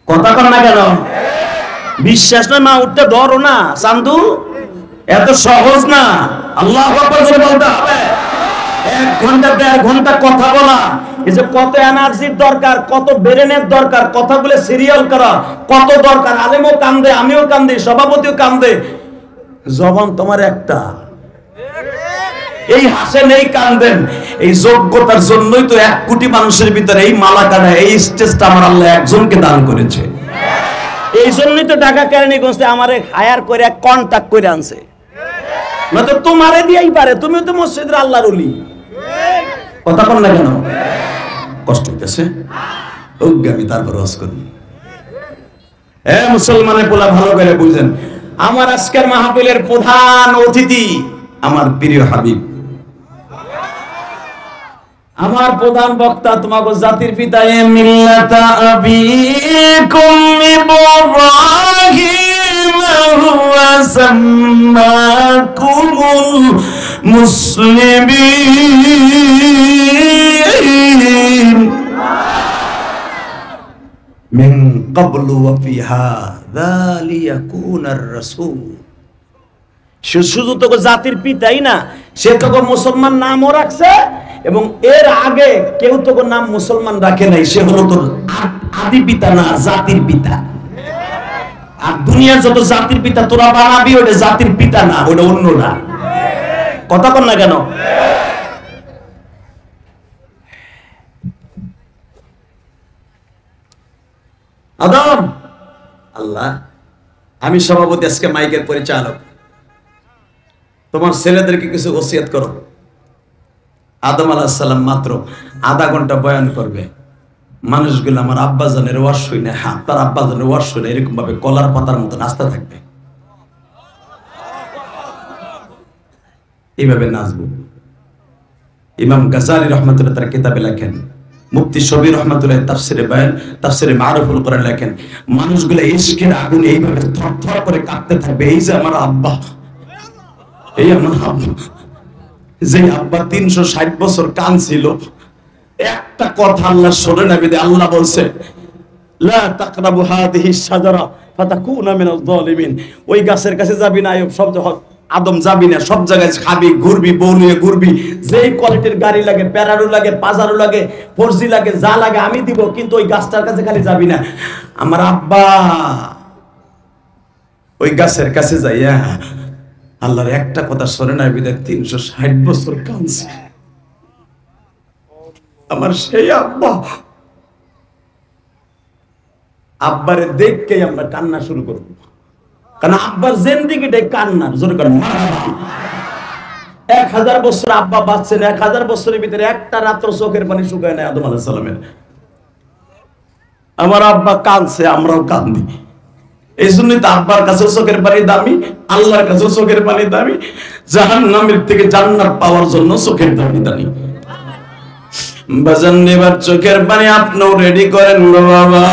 কথা কন না কেন? বিশ্বাস নয় মা উঠতে ধরো না চান্দু, এত সহজ না। আল্লাহু আকবার করে বলতে হবে। 1 ঘন্টা 1.5 ঘন্টা কথা বলা, এই যে কত এনার্জির দরকার, কত ব্রেনের দরকার, কথাগুলো সিরিয়াল করা কত দরকার। আলেমও কান্দে, আমিও কান্দি, সভাপতিও কান্দে, জবান তোমার একটা। এই হাসেন এই কান্দেন, এই যোগ্যতার জন্যই তো 1 কোটি মানুষের ভিতরে এই মালাকাটা, এই স্টেজটা আমার আল্লাহ একজনকে দান করেছে। এই জন্যই তো ঢাকা কেরানীগঞ্জে আমারে হায়ার করে কন্টাক্ট করে আনছে, নয়তো তোমারে দিয়েই পারে। তুমিও তো মসজিদের আল্লাহর ওলি। কথা কন না কেন? কষ্ট হইতেছে, আমি তারপর ওয়াজ করি। মুসলমানের পোলা ভালো করে বুঝেন, আমার আজকের মাহফিলের প্রধান অতিথি আমার প্রিয় হাবিব, আমার প্রধান বক্তা, তোমাকে জাতির পিতা মিল্লাতা আবিকুম ইব্রাহিম হুয়া সাম্মাকুমুল মুসলিমিন মিন ক্বাবলু ওয়া ফি হাযা লিয়াকুনার রাসূল। শুধু তোকে জাতির পিতাই না, সে তোকে মুসলমান নামও রাখছে, এবং এর আগে কেউ তোকে নাম মুসলমান রাখে নাই। সে হলো তোর আদি পিতা না, জাতির পিতা। আর দুনিয়ার যত জাতির পিতা তোরা বানাবি, ওটা জাতির পিতা না, ওটা অন্যরা। কথা কন না কেন? আদম আল্লাহ, আমি সভাপতি, আজকে মাইকের পরিচালক, তোমার ছেলেদেরকে কিছু ওসিয়ত করো। আদম আলাইহিস সালাম মাত্র আধা ঘন্টা বয়ান করবে। মানুষগুলো আমার আব্বাজানের ওয়াজ শুনে, আপনার আব্বাজানের ওয়াজ শুনে এরকম ভাবে কলার পাতার মতো নাচতে থাকবে, এইভাবে নাচবো। ইমাম গাজালি রহমাতুল্লাহ তার কিতাবে লেখেন, মুফতি শবীর রহমাতুল্লাহ তাফসিরে বায়ান, তাফসিরে মারুফুল কোরআন লেখেন, মানুষগুলো ইশকের আগুনে এইভাবে থরথর করে কাঁপতে থাকবে। এই যে আমার আব্বা, এই আমার আব্বা, যে আব্বা 360 বছর কাঁদছিল, একটা কথা আল্লাহ শোনে না, বিদে আল্লাহ বলছে লা তাকরাবু হাদিহি শাজারা ফাতাকুনা মিনাজ জালিমিন। ওই গাছের কাছে যাবি না, সব আদম যাবি না, সব জায়গায় খাবি, ঘুরবি, বউ নিয়ে ঘুরবি, যেই কোয়ালিটির গাড়ি লাগে, প্যারাডো লাগে, পাজারো লাগে, ফোরজি লাগে, যা লাগে আমি দিব, কিন্তু ওই গাছটার কাছে খালি যাবি না। আমার আব্বা ওই গাছের কাছে যাইয়া আল্লাহর একটা কথা শোনে না, বিদায় 360 বছর কাঁদছে। আমার সেই আব্বা, আব্বারে দেখকেই আমরা কান্না শুরু করবো, কারণ আব্বার জিন্দেগিটাই কান্নার। জোরে কারণ 1000 বছর আব্বা বাঁচছেন, 1000 বছরের ভিতরে একটা রাত্র চোখের পানি শুকায় নাই আদম আলাইহিস সালামের। আমার আব্বা কাঁদছে, আমরাও কাঁদি। এই জন্যই তো আব্বার কাছে চোখের পানি দামি, আল্লাহর কাছে চোখের পানি দামি, জাহান্নামের থেকে জান্নাত পাওয়ার জন্য চোখের পানি দামি। বাজান এবার চোখের পানি আপনিও রেডি করেন গো বাবা।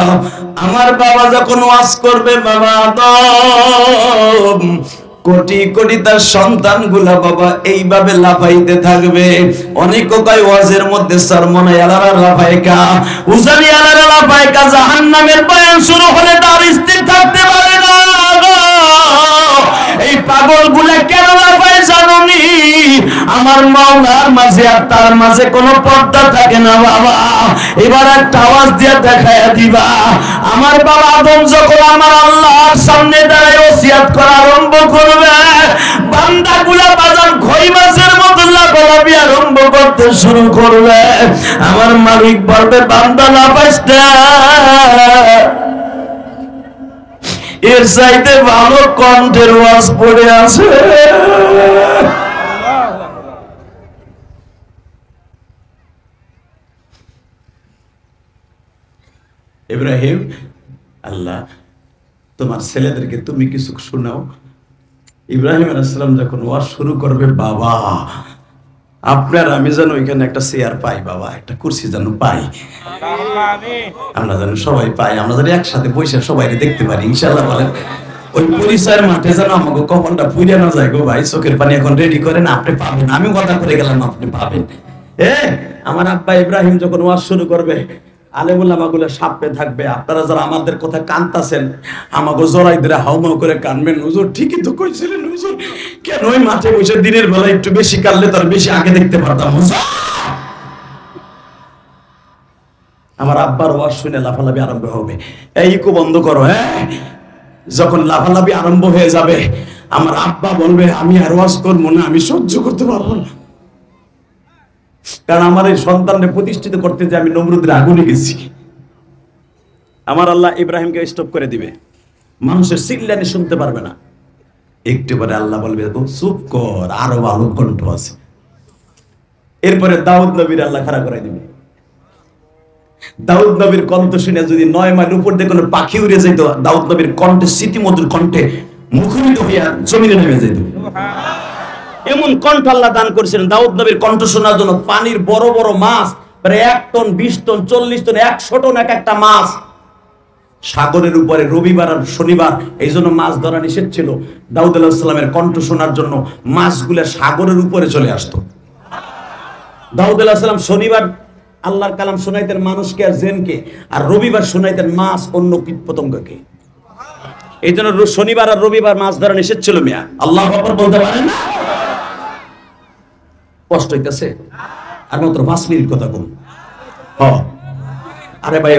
আমার বাবা যখন ওয়াজ করবে, বাবা আদম কোটি কোটি তার সন্তানগুলা বাবা এইভাবে লাফাইতে থাকবে। অনেক কয় ওয়াজের মধ্যে সরমনে আলারা লাফাইকা, উজালি আলারা লাফাইকা, জাহান্নামের বয়ান শুরু হলে তার স্থির থাকতে পারে না। এই পাগলগুলা কেন লাফায় জানোনি? আমার মাওলার মাঝে আর তার মাঝে কোনো পর্দা থাকে না বাবা। এবার একটা আওয়াজ দিয়ে দেখায়া দিবা। আমার বাবা আদম যখন আমার আল্লাহর সামনে দাঁড়ায় ওসিয়ত করা আরম্ভ করবে, বান্দাগুলা বাজার খই মাছের মতো লাফালাফি আরম্ভ করতে শুরু করবে। আমার মালিক বলবে, বান্দা লাফাইস না, এর চাইতে ভালো কণ্ঠের ওয়াজ পড়ে আছে। ইব্রাহিম, আল্লাহ তোমার ছেলেদেরকে তুমি কিছু শোনাও। ইব্রাহিম আলাইহিস সালাম যখন ওয়াজ শুরু করবে, বাবা আপনার আমি যেন ওইখানে একটা চেয়ার পাই, বাবা একটা কুরসি যেন পাই, আমরা যেন সবাই পাই, আমরা যেন একসাথে বসে সবাই দেখতে পারি ইনশাআল্লাহ। বলেন ওই পরিচয়ের মাঠে যেন আমাকে কখনটা পুড়ে না যায় গো ভাই। চোখের পানি এখন রেডি করেন, আপনি পাবেন। আমি কথা করে গেলাম, আপনি পাবেন। আমার আব্বা ইব্রাহিম যখন ওয়াজ শুরু করবে, আলেমুল আমাগুলো সাপে থাকবে, আপনারা যারা আমাদের কথা কানতাছেন আমাকে জড়াই ধরে হাউমাউ করে কানবেন। হুজুর ঠিকই তো কইছিলেন হুজুর, কেন ওই মাঠে বসে দিনের বেলা একটু বেশি কানলে তার বেশি আগে দেখতে পারতাম হুজুর। আমার আব্বার ওয়াজ শুনে লাফালাফি আরম্ভ হবে, এই ইকো বন্ধ করো। হ্যাঁ, যখন লাফালাফি আরম্ভ হয়ে যাবে আমার আব্বা বলবে আমি আর ওয়াজ করবো না, আমি সহ্য করতে পারবো না। কারণ আমার এই সন্তানকে প্রতিষ্ঠিত করতে যে আমি নমরুদের আগুনে গেছি। আমার আল্লাহ ইব্রাহিমকে স্টপ করে দিবে, মানুষের চিল্লানি শুনতে পারবে না। একটু পরে আল্লাহ বলবে ও চুপ কর, আরো ভালো কণ্ঠ আছে। এরপরে দাউদ নবীর আল্লাহ খাড়া করে দিবে। দাউদ নবীর কণ্ঠ শুনে যদি 9 মাইল উপর দিয়ে কোনো পাখি উড়ে যেত, দাউদ নবীর কণ্ঠে স্মৃতিমধুর কণ্ঠে মুখরিত হইয়া জমিনে নেমে যেত। এমন কণ্ঠ আল্লাহ দান করেছিলেন দাউদ নবীর কণ্ঠ শোনার জন্য। পানির বড় বড় মাছ প্রায় 1 টন, 20 টন, 40 টন, 100 টন এক একটা মাছ সাগরের উপরে রবিবার আর শনিবার, এই জন্য মাছ ধরা নিষেধ ছিল। দাউদ আলাইহিস সালামের কণ্ঠ শোনার জন্য মাছগুলা সাগরের উপরে চলে আসতো। দাউদ আলাইহিস সালাম শনিবার আল্লাহর কালাম শোনাইতেন মানুষকে আর জিনকে, আর রবিবার শোনাইতেন মাছ অন্য কীট পতঙ্গকে। এই জন্য শনিবার আর রবিবার মাছ ধরা নিষেধ ছিল। মিয়া আল্লাহু আকবার বলতে পারেন না? কষ্ট হইতেছে? আর মাত্র 5 মিনিট কথা বল। আরে ভাই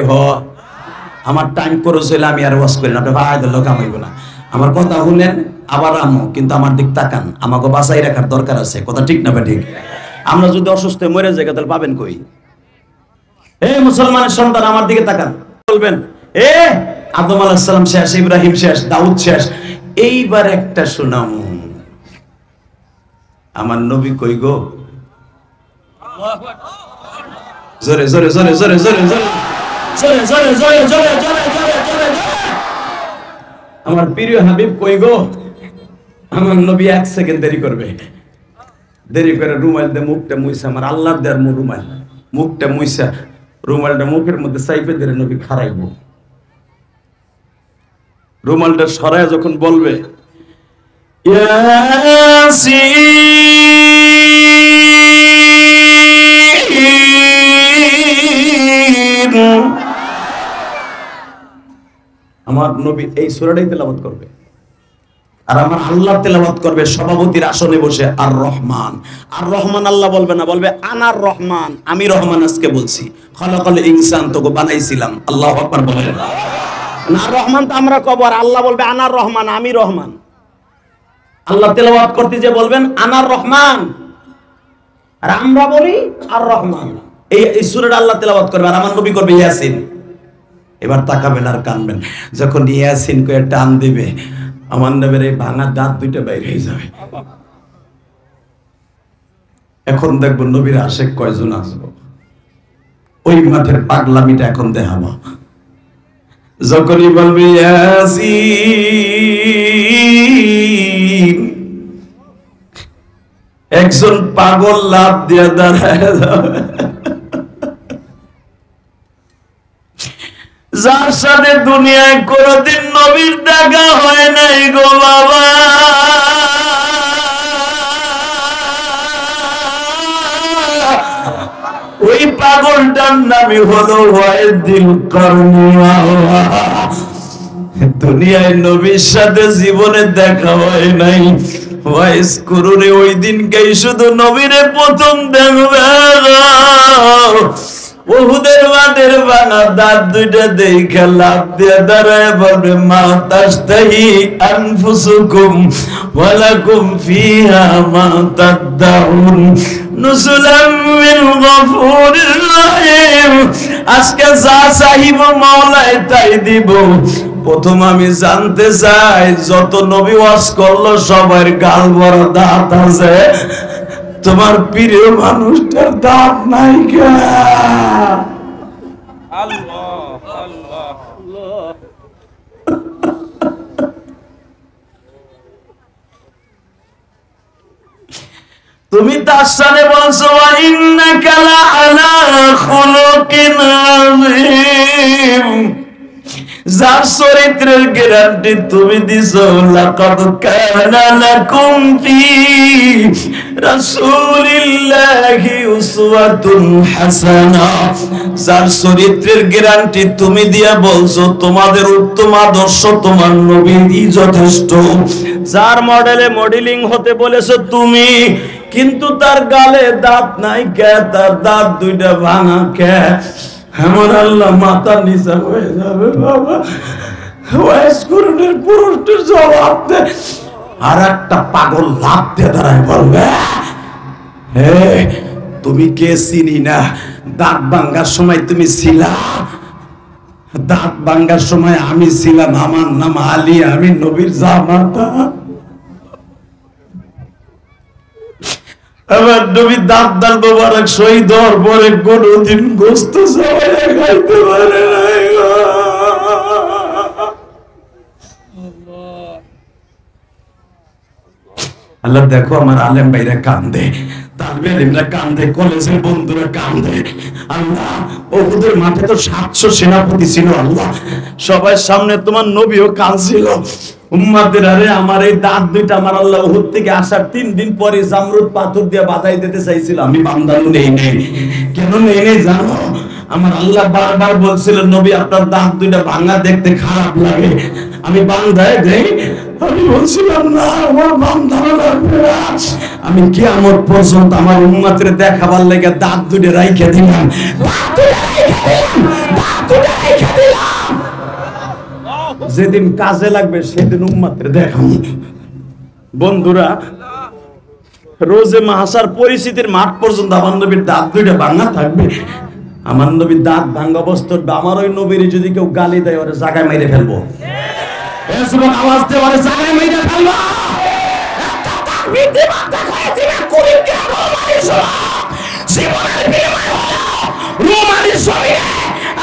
আমার টাইম খরচ হইলে আমি আর ওয়াজ করি না, আপনি ভাই লোক কামাইব না। আমার কথা শুনলেন আবার আমো, কিন্তু আমার দিক তাকান, আমাকে বাঁচাই রাখার দরকার আছে। কথা ঠিক না? ঠিক। আমরা যদি অসুস্থ মরে যাই তাহলে পাবেন কই? মুসলমানের সন্তান আমার দিকে তাকান, বলবেন আদম আলাইহিস সালাম শেষ, ইব্রাহিম শেষ, দাউদ শেষ, এইবার একটা শোনাম আমার নবী কই গো? জোরে জোরে জোরে জোরে জোরে জোরে জোরে জোরে জোরে জোরে জোরে জোরে জোরে আমার প্রিয় হাবিব কই গো? আমার নবী 1 সেকেন্ড দেরি করবে, দেরি করে রুমাল দিয়ে মুখটা মুইসা, আমার আল্লাহর দেয়ার রুমাল, মুখটা মুইসা রুমালটা মুখের মধ্যে চাইপে দিয়ে নবী খারাইব। রুমালটা সরায় যখন বলবে আমার নবী এই সূরাটাই তেলাওয়াত করবে, আর আমার আল্লাহ তেলাওয়াত করবে সভাপতির আসনে বসে। আর রহমান, আর রহমান আল্লাহ বলবে না, বলবে আনার রহমান, আমি রহমান আজকে বলছি। খলাকাল ইনসান, তোকে বানাইছিলাম। আল্লাহু আকবার বলেন। আর রহমান তো আমরা কব, আর আল্লাহ বলবে আনার রহমান, আমি রহমান। আল্লাহ তেলাওয়াত করতে যে বলবেন আনার রহমান, আর আমরা বলি আর রহমান। এই সূরাটা আল্লাহ তেলাওয়াত করবে, আর আমার নবী করবে ইয়াসিন। এবার তাকাবেন আর কানবেন, যখন ইয়াসিন কয়ে টান দিবে আমার নবীর এই ভাঙা দাঁত দুইটা বাইরে হয়ে যাবে। এখন দেখবো নবীর আশেক কয়জন আসবো, ওই মাঠের পাগলামিটা এখন দেখাবো। যখনই বলবে ইয়াসিন, একজন পাগল লাফ দিয়ে দাঁড়ায় যাবে, যার সাথে দুনিয়ায় কোনদিন নবীর দেখা হয় নাই গো বাবা। ওই পাগলটার নামই হলো ওয়াইদিল করনিয়া। দুনিয়ায় নবীর সাথে জীবনে দেখা হয় নাই, ওয়াইস করুনে ওই দিনকেই শুধু নবীরে প্রথম দেখবে। উহুদের মাঠের বানা দাঁত দুইটা দেখে লাফ দিয়ে দাঁড়ায় বলবে মা তাশতাহি আনফুসুকুম ওয়ালাকুম ফিহা মা তাদদাউন নুজুলাম মিন গফুরির রহিম। আজকে যা চাইব মাওলায় তাই দিব। প্রথম আমি জানতে চাই, যত নবী ওয়াজ করলো সবার গাল বড় দাঁত আছে, তোমার প্রিয় মানুষটার দাঁত নাই কে? তুমি তার সাথে বলছো ইন্নাকা লাআলা খুলুকিন আযীম, যার চরিত্রের গ্যারান্টি তুমি দিছো, লাকাদ কানা লাকুম ফি রাসূলিল্লাহি উসওয়াতুন হাসানা। যার চরিত্রের গ্যারান্টি তুমি দিয়া বলছো তোমাদের উত্তম আদর্শ তোমার নবীরই যথেষ্ট। যার মডেলে মডেলিং হতে বলেছো তুমি, কিন্তু তার গালে দাঁত নাই কে, তার দাঁত দুইটা ভাঙা কে? আমার আল্লাহ মাথা নিচা হয়ে যাবে বাবা। ওয়াইস করুনের পুরুষের জবাব দে। আর একটা পাগল লাভ দিয়ে দাঁড়ায় বলবে, হে তুমি কে চিনি না, দাঁত ভাঙ্গার সময় তুমি ছিলা, দাঁত ভাঙ্গার সময় আমি ছিলাম, আমার নাম আলী, আমি নবীর জামাতা। আমার নবী দাঁত দাল মোবারক শহীদ হওয়ার পরে কোনদিন গোস্ত সবাই খাইতে পারে নাই। আল্লাহ দেখো আমার আলেম ভাইরা কান্দে, তালবে আলিমরা কান্দে, কলেজের বন্ধুরা কান্দে। আল্লাহ ওহুদের মাঠে তো 700 সেনাপতি ছিল আল্লাহ, সবার সামনে তোমার নবীও কাঁদছিল। উম্মাদের আরে আমার এই দাঁত দুইটা আমার আল্লাহ উহুদ থেকে আসার 3 দিন পরে জামরুদ পাথর দিয়ে বাধাই দিতে চাইছিল, আমি বান্দানু নেই নেই। কেন নেই নেই জানো? আমার আল্লাহ বারবার বলছিল নবী আপনার দাঁত দুইটা ভাঙা দেখতে খারাপ লাগে, আমি বান্দায় দেই। আমি বলছিলাম না আমার বান্দানো লাগবে না, আমি কিয়ামত পর্যন্ত আমার উম্মতের দেখাবার লেগে দাঁত দুইটা রাইখে দিলাম, দাঁত দুইটা রাইখে দিলাম। যেদিন কাজে লাগবে সেদিন উম্মতের দেখাবো। বন্ধুরা, রোজে মাহাসার পরিস্থিতির মাঠ পর্যন্ত আমার নবীর দাঁত দুইটা ভাঙা থাকবে। আমার নবীর দাঁত ভাঙা অবস্থা, আমার ওই নবীর যদি কেউ গালি দেয় ওরে জায়গায় মেরে ফেলবো। আওয়াজ দিয়ে ওরে জায়গায় মেরে ফেলবো।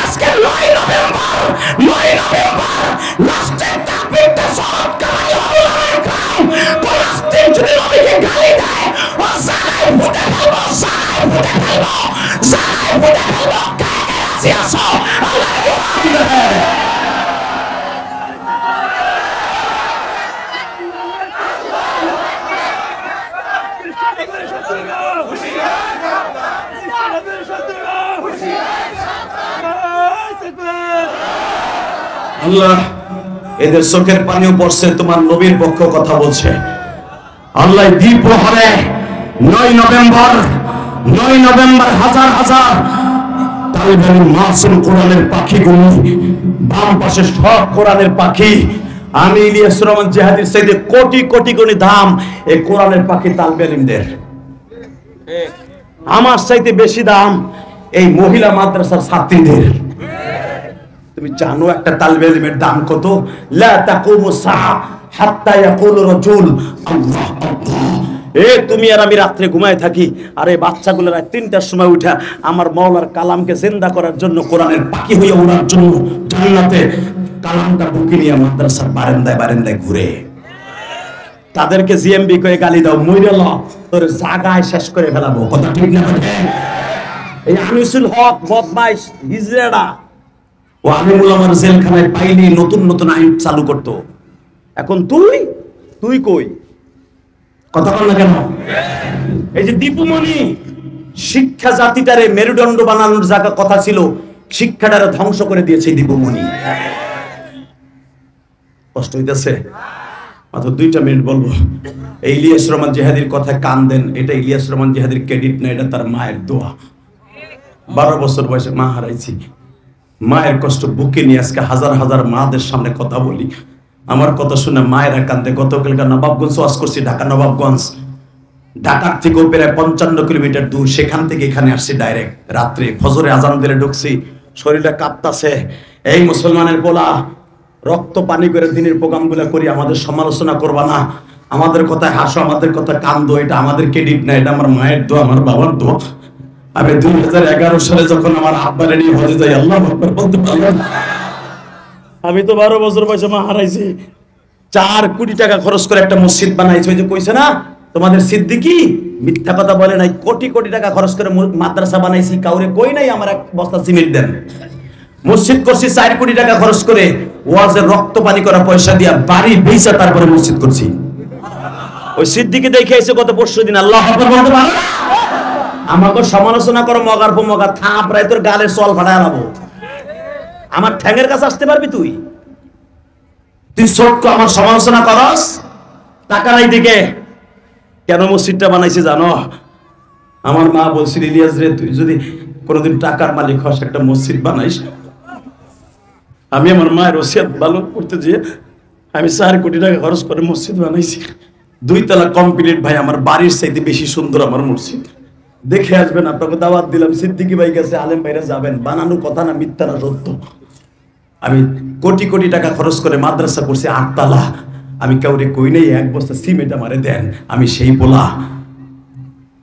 আজকে 9 নভেম্বর লাস্টের তাকবীরটা শরৎ কালে যদি নবীকে গালি দেয় ও জায়গায় ফুটে ফেলবো, জায়গায় ফুটে ফেলবো, জায়গায় ফুটে ফেলবো। কাছে আসো আল্লাহ আল্লাহ এদের চোখের পানিও পড়ছে, তোমার নবীর পক্ষ কথা বলছে। আল্লাহ দ্বিপ্রহরে 9 নভেম্বর হাজার হাজার তালিবানের মাসুম কোরআনের পাখিগুলো, বাম পাশে সব কোরআনের পাখি। আমি ইলিয়াস রহমান জিহাদির চাইতে কোটি কোটি গুণে দাম এই কোরআনের পাখি তালিবে আলিমদের। আমার চাইতে বেশি দাম এই মহিলা মাদ্রাসার ছাত্রীদের। তুমি জানো একটা তালিবে ইলমের দাম কত? লা তাকুমু সাআ হাত্তা ইয়াকুলু রাজুল আল্লাহ আল্লাহ। তুমি আর আমি রাত্রে ঘুমায় থাকি, আর এই বাচ্চাগুলো রাত 3টার সময় উঠা আমার মাওলার কালামকে জিন্দা করার জন্য, কোরআনের পাখি হয়ে ওড়ার জন্য জান্নাতে কালামটা বুকে নিয়ে মাদ্রাসার বারান্দায় বারান্দায় ঘুরে। তাদেরকে জিএমবি কয়ে গালি দাও, মইরাল তোর জায়গায় শেষ করে ফেলাবো। কথা ঠিক না? এই আনিসুল হক বদমাইশ হিজড়া ও আলিমুল আমার জেলখানায় পাইনি নতুন নতুন আইন চালু করতো। এখন তুই কই? কথা বল না কেন? এই যে দীপুমণি শিক্ষা জাতিটারে মেরুদণ্ড বানানোর জায়গা কথা ছিল, শিক্ষাটারে ধ্বংস করে দিয়েছে দীপুমণি। কষ্ট হইতেছে? মাত্র 2টা মিনিট বলবো। এই ইলিয়াস রহমান জিহাদির কথা কান দেন, এটা ইলিয়াস রহমান জিহাদির ক্রেডিট না, এটা তার মায়ের দোয়া। 12 বছর বয়সে মা হারাইছি, মায়ের কষ্ট বুকে নিয়ে আজকে হাজার হাজার মাদের সামনে কথা বলি। আমার কথা শুনে মায়েরা কান্দে। গতকালকে নবাবগঞ্জ ওয়াজ করছি, ঢাকা নবাবগঞ্জ, ঢাকার থেকেও প্রায় 55 কিলোমিটার দূর। সেখান থেকে এখানে আসছি ডাইরেক্ট রাত্রে, ফজরে আজান দিলে ঢুকছি, শরীরটা কাঁপতাছে। এই মুসলমানের গোলা রক্ত পানি করে দিনের প্রোগ্রামগুলো করি, আমাদের সমালোচনা করবা না, আমাদের কথায় হাসো, আমাদের কথা কান্দো, এটা আমাদের ক্রেডিট না, এটা আমার মায়ের দোয়া, আমার বাবার দোয়া। আমি 2011 সালে যখন আমার আব্বারে নিয়ে হজে যাই, আল্লাহু আকবার বলতে পারলাম। আমি তো 12 বছর বয়সে মা হারাইছি। 4 কোটি টাকা খরচ করে একটা মসজিদ বানাইছে। ওই যে কইছে না তোমাদের সিদ্দিকী মিথ্যা কথা বলে নাই, কোটি কোটি টাকা খরচ করে মাদ্রাসা বানাইছি, কাউরে কই নাই আমার 1 বস্তা সিমেন্ট দেন। মসজিদ করছি 4 কোটি টাকা খরচ করে, ওয়াজের রক্ত পানি করা পয়সা দিয়া বাড়ি বেচা তারপরে মসজিদ করছি। ওই সিদ্দিকে দেখে এসে গত পরশুদিন আল্লাহু আকবার বলতে পারো না? আমাকে সমালোচনা করো মগার পর মগা, থাপড়ায় তোর গালের চল ফাটায় আনাবো। আমার ঠ্যাঙের কাছে আসতে পারবি তুই? তুই ছোট্ট আমার সমালোচনা করস? টাকা নাই দিকে কেন মসজিদটা বানাইছে জানো? আমার মা বলছিল, ইলিয়াস রে তুই যদি কোনোদিন টাকার মালিক হস একটা মসজিদ বানাইস। আমি আমার মায়ের ওসিয়ত ভালো করতে যেয়ে আমি 4 কোটি টাকা খরচ করে মসজিদ বানাইছি। 2 তলা কমপ্লিট ভাই, আমার বাড়ির চাইতে বেশি সুন্দর আমার মসজিদ। দেখে আসবেন, আপনাকে দাওয়াত দিলাম। সিদ্দিকী ভাই কাছে, আলেম ভাইরা যাবেন, বানানো কথা না, মিথ্যা না, সত্য। আমি কোটি কোটি টাকা খরচ করে মাদ্রাসা করছি 8 তলা। আমি কাউরে কই নেই 1 বস্তা সিমেন্ট আমারে দেন, আমি সেই পোলা।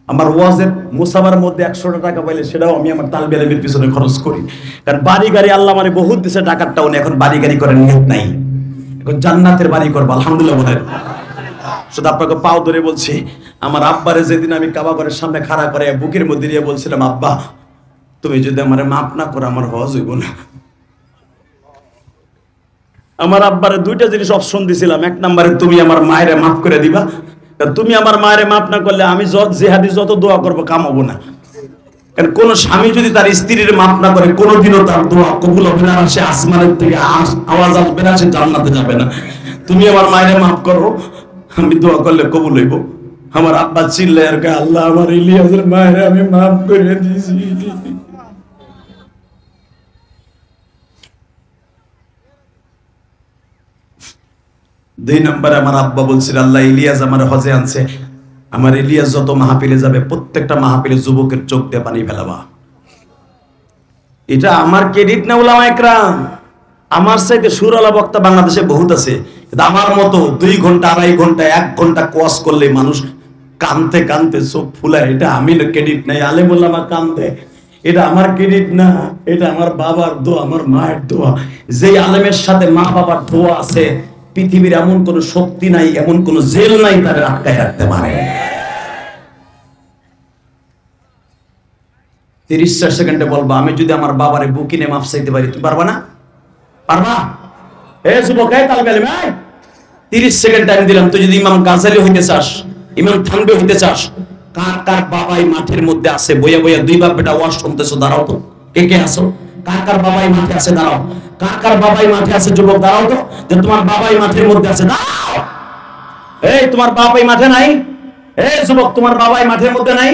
আমার ওয়াজের মুসাবার মধ্যে 100 টাকা পাইলে সেটাও আমি আমার তালবে আলেমের পিছনে খরচ করি। কারণ বাড়ি গাড়ি আল্লাহ মানে বহুত দিছে, টাকার টাউন এখন বাড়ি গাড়ি করার নিয়ত নাই। এখন জান্নাতের বাড়ি করবো আলহামদুলিল্লাহ বলেন। শুধু আপনাকে পাও ধরে বলছি, আমার আব্বারে যেদিন আমি কাবা ঘরের সামনে খাড়া করে বুকের মধ্যে দিয়ে বলছিলাম, আব্বা তুমি যদি আমারে মাফ না করো আমার হজ হইব না। আমার আব্বারে 2টা জিনিস অপশন দিছিলাম। 1 নম্বরে তুমি আমার মায়েরে মাফ করে দিবা, তুমি আমার মায়েরে মাফ না করলে আমি জিহাদি যত দোয়া করবো কাম হবো না। কারণ কোন স্বামী যদি তার স্ত্রীর মাফ না করে কোনোদিনও তার দোয়া কবুল হবে না, সে আসমানের থেকে আওয়াজ আসবে না, সে জান্নাতে যাবে না। তুমি আমার মায়েরে মাফ করো, আমি দোয়া করলে কবুল হইব। আমার আব্বা চিল্লায় আর কয়, আল্লাহ আমার ইলিয়াসের মায়েরে আমি মাফ করে দিয়েছি। 2 নম্বরে আমার আব্বা বলছিল, আল্লাহ ইলিয়াস আমার হজে আনছে, আমার ইলিয়াস যত মাহফিলে যাবে প্রত্যেকটা মাহফিলে যুবকের চোখ দিয়ে পানি ফেলাবা। এটা আমার ক্রেডিট না উলামায়ে কেরাম, আমার চাইতে সুরালা বক্তা বাংলাদেশে বহুত আছে, কিন্তু আমার মতো 2 ঘন্টা 2.5 ঘন্টা 1 ঘন্টা কোয়াস করলে মানুষ কানতে কানতে চোখ ফুলায়, এটা আমি ক্রেডিট নাই। আলেম উলামা কান্দে, এটা আমার ক্রেডিট না, এটা আমার বাবার দোয়া, আমার মায়ের দোয়া। যেই আলেমের সাথে মা বাবার দোয়া আছে, পৃথিবীর এমন কোন শক্তি নাই, এমন কোন জেল নাই তারা আটকায় রাখতে পারে। 30 সেকেন্ডে বলবো, আমি যদি আমার বাবারে বুকিনে মাফ চাইতে পারি, তুমি পারবা না? পারবা? এ যুবক, এই তালবে আলেম, 30 সেকেন্ড টাইম দিলাম। তুই যদি ইমাম গাজালি হইতে চাস, ইমাম থানভী হইতে চাস, কার কার বাবাই মাঠের মধ্যে আছে বইয়া বইয়া 2 বাপ বেটা ওয়াজ শুনতেছো? দাঁড়াও তো, কে কে আছো? কার কার বাবাই মাঠে আছে? দাঁড়াও। কার কার বাবাই মাঠে আছে? যুবক দাঁড়াও তো, যে তোমার বাবাই মাঠের মধ্যে আছে, দাঁড়াও। এই তোমার বাবাই মাঠে নাই? এই যুবক, তোমার বাবাই মাঠের মধ্যে নাই?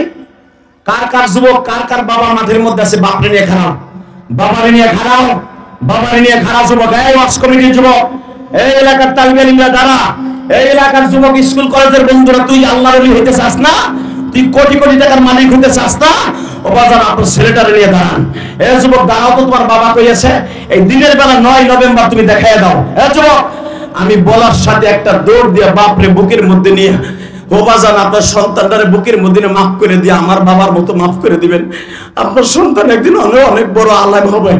কার কার যুবক, কার কার বাবা মাঠের মধ্যে আছে? বাপরে নিয়ে খারাপ, বাবারে নিয়ে খারাপ, বাবারে নিয়ে খারাপ। যুবক, এই ওয়াজ কমিটির যুবক, এই এলাকার তালবে আলেমরা দাঁড়া, এই এলাকার যুবক, স্কুল কলেজের বন্ধুরা, তুই আল্লাহর ওলি হইতে চাস না? তুই কোটি কোটি টাকার মালিক হইতে চাস না? ও বাজার আপনার ছেলেটারে নিয়ে দাঁড়ান। এ যুবক দাঁড়াও তো, তোমার বাবা কইছে এই দিনের বেলা 9 নভেম্বর তুমি দেখাইয়া দাও। এ যুবক, আমি বলার সাথে একটা দৌড় দিয়া বাপরে বুকের মধ্যে নিয়ে, ও বাজান আপনার সন্তানটারে বুকের মধ্যে মাফ করে দিয়ে আমার বাবার মতো মাফ করে দিবেন। আপনার সন্তান একদিন অনেক বড় আলেম হবে,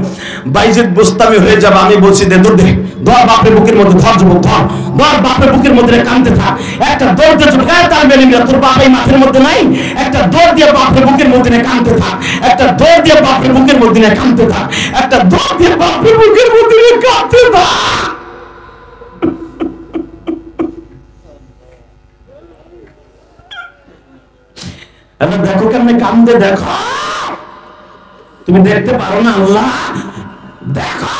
বাইজিদ বুস্তামি হয়ে যাবে। আমি বলছি, দে দৌড় দে, ধর বাপরে বুকের মধ্যে, ধর যুবক, ধর ধর বাপরে বুকের মধ্যে কাঁদতে থাক। একটা দৌড় দিয়ে যুবক, তার বেলিমরা তোর বাবাই মাঠের মধ্যে নাই? একটা দৌড় দিয়ে বাপরে বুকের মধ্যে কাঁদতে থাক, একটা দৌড় দিয়ে বাপরে বুকের মধ্যে কাঁদতে থাক, একটা দৌড় দিয়ে বাপরে বুকের মধ্যে কাঁদতে থাক। দেখো কেমনে কান্দে, দেখো, তুমি দেখতে পারো না? আল্লাহ দেখো,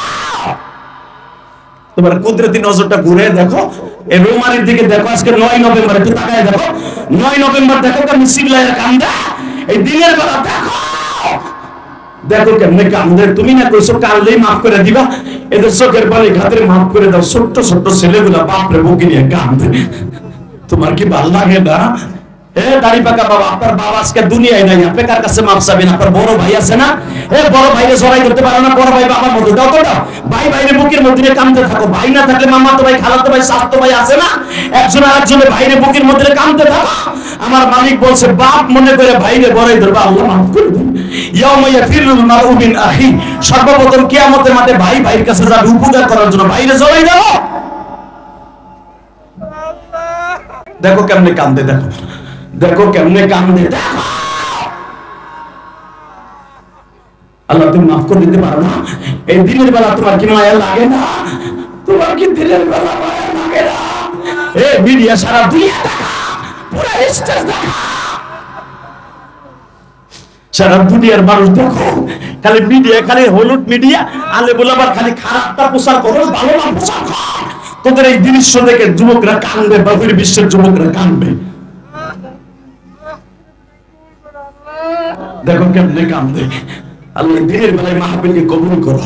তোমার কুদরতি নজরটা ঘুরে দেখো, এই রোমানের দিকে দেখো। আজকে 9 নভেম্বর, একটু তাকায় দেখো, 9 নভেম্বর দেখো কেমন সিগলায় কান্দে। এই দিনের বেলা দেখো, দেখো কেমনে কান্দে। তুমি না কইছো কানলেই মাফ করে দিবা, এদের চোখের পানি খাতিরে মাফ করে দাও। ছোট্ট ছোট্ট ছেলেগুলা বাপরে বুকে নিয়ে কান্দে, তোমার কি ভাল লাগে না? এ দাড়ি পাকা বাবা, আপনার বাবা আজকে দুনিয়ায় নাই, আপনি কার কাছে মাফ চাবেন? আপনার বড় ভাই আছে না? এ বড় ভাইরে জড়াই করতে পারো না? বড় ভাই বাবার মতো দাও তো, দাও। ভাই ভাইরে বুকের মধ্যে কাঁদতে থাকো। ভাই না থাকলে মামাতো ভাই, খালাতো ভাই, চাচাতো ভাই আছে না? একজন আরেকজনের ভাইরে বুকের মধ্যে কাঁদতে থাকো। আমার মালিক বলছে, বাপ মনে করে ভাইরে বড়াই ধরবা, আল্লাহ মাফ করে দেন। ইয়াউমা ইয়াফিরুল মারউ মিন আখি, সর্বপ্রথম কিয়ামতের মাঠে ভাই ভাইয়ের কাছে যাবে উপকার করার জন্য, ভাইরে জড়াই দাও। দেখো কেমনে কান্দে, দেখো দেখো কেমনে কান্দে, দেখো। আল্লাহ তুমি মাফ করে দিতে পারো না? এই দিনের বেলা তোমার কি মায়া লাগে না? তোমার কি দিনের বেলা মায়া লাগে না? এ মিডিয়া সারা দুনিয়া দেখা, পুরো স্টেজ দেখা, সারা দুনিয়ার মানুষ দেখো, খালি মিডিয়া, খালি হলুদ মিডিয়া, আলে বলে আবার খালি খারাপটা প্রচার করো, ভালো না প্রচার কর। তোদের এই দৃশ্য দেখে যুবকরা কানবে, বাহির বিশ্বের যুবকরা কানবে। দেখো কেমনে কান্দে। আল্লাহ দিনের বেলায় মাহফিলকে কবুল করো,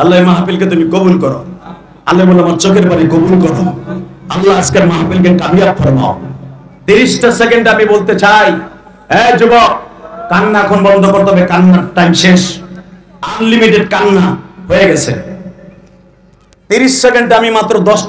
আল্লাহ মাহফিলকে তুমি কবুল করো। আল্লাহ বলে আমার চোখের পানি কবুল করো। আল্লাহ আজকের মাহফিলকে কামিয়াব ফরমাও। 30টা সেকেন্ড আমি বলতে চাই, এই যুবক, কান্না এখন বন্ধ করতে হবে। কান্নার টাইম শেষ, আনলিমিটেড কান্না হয়ে গেছে। 30 সেকেন্ড আমি মাত্র 10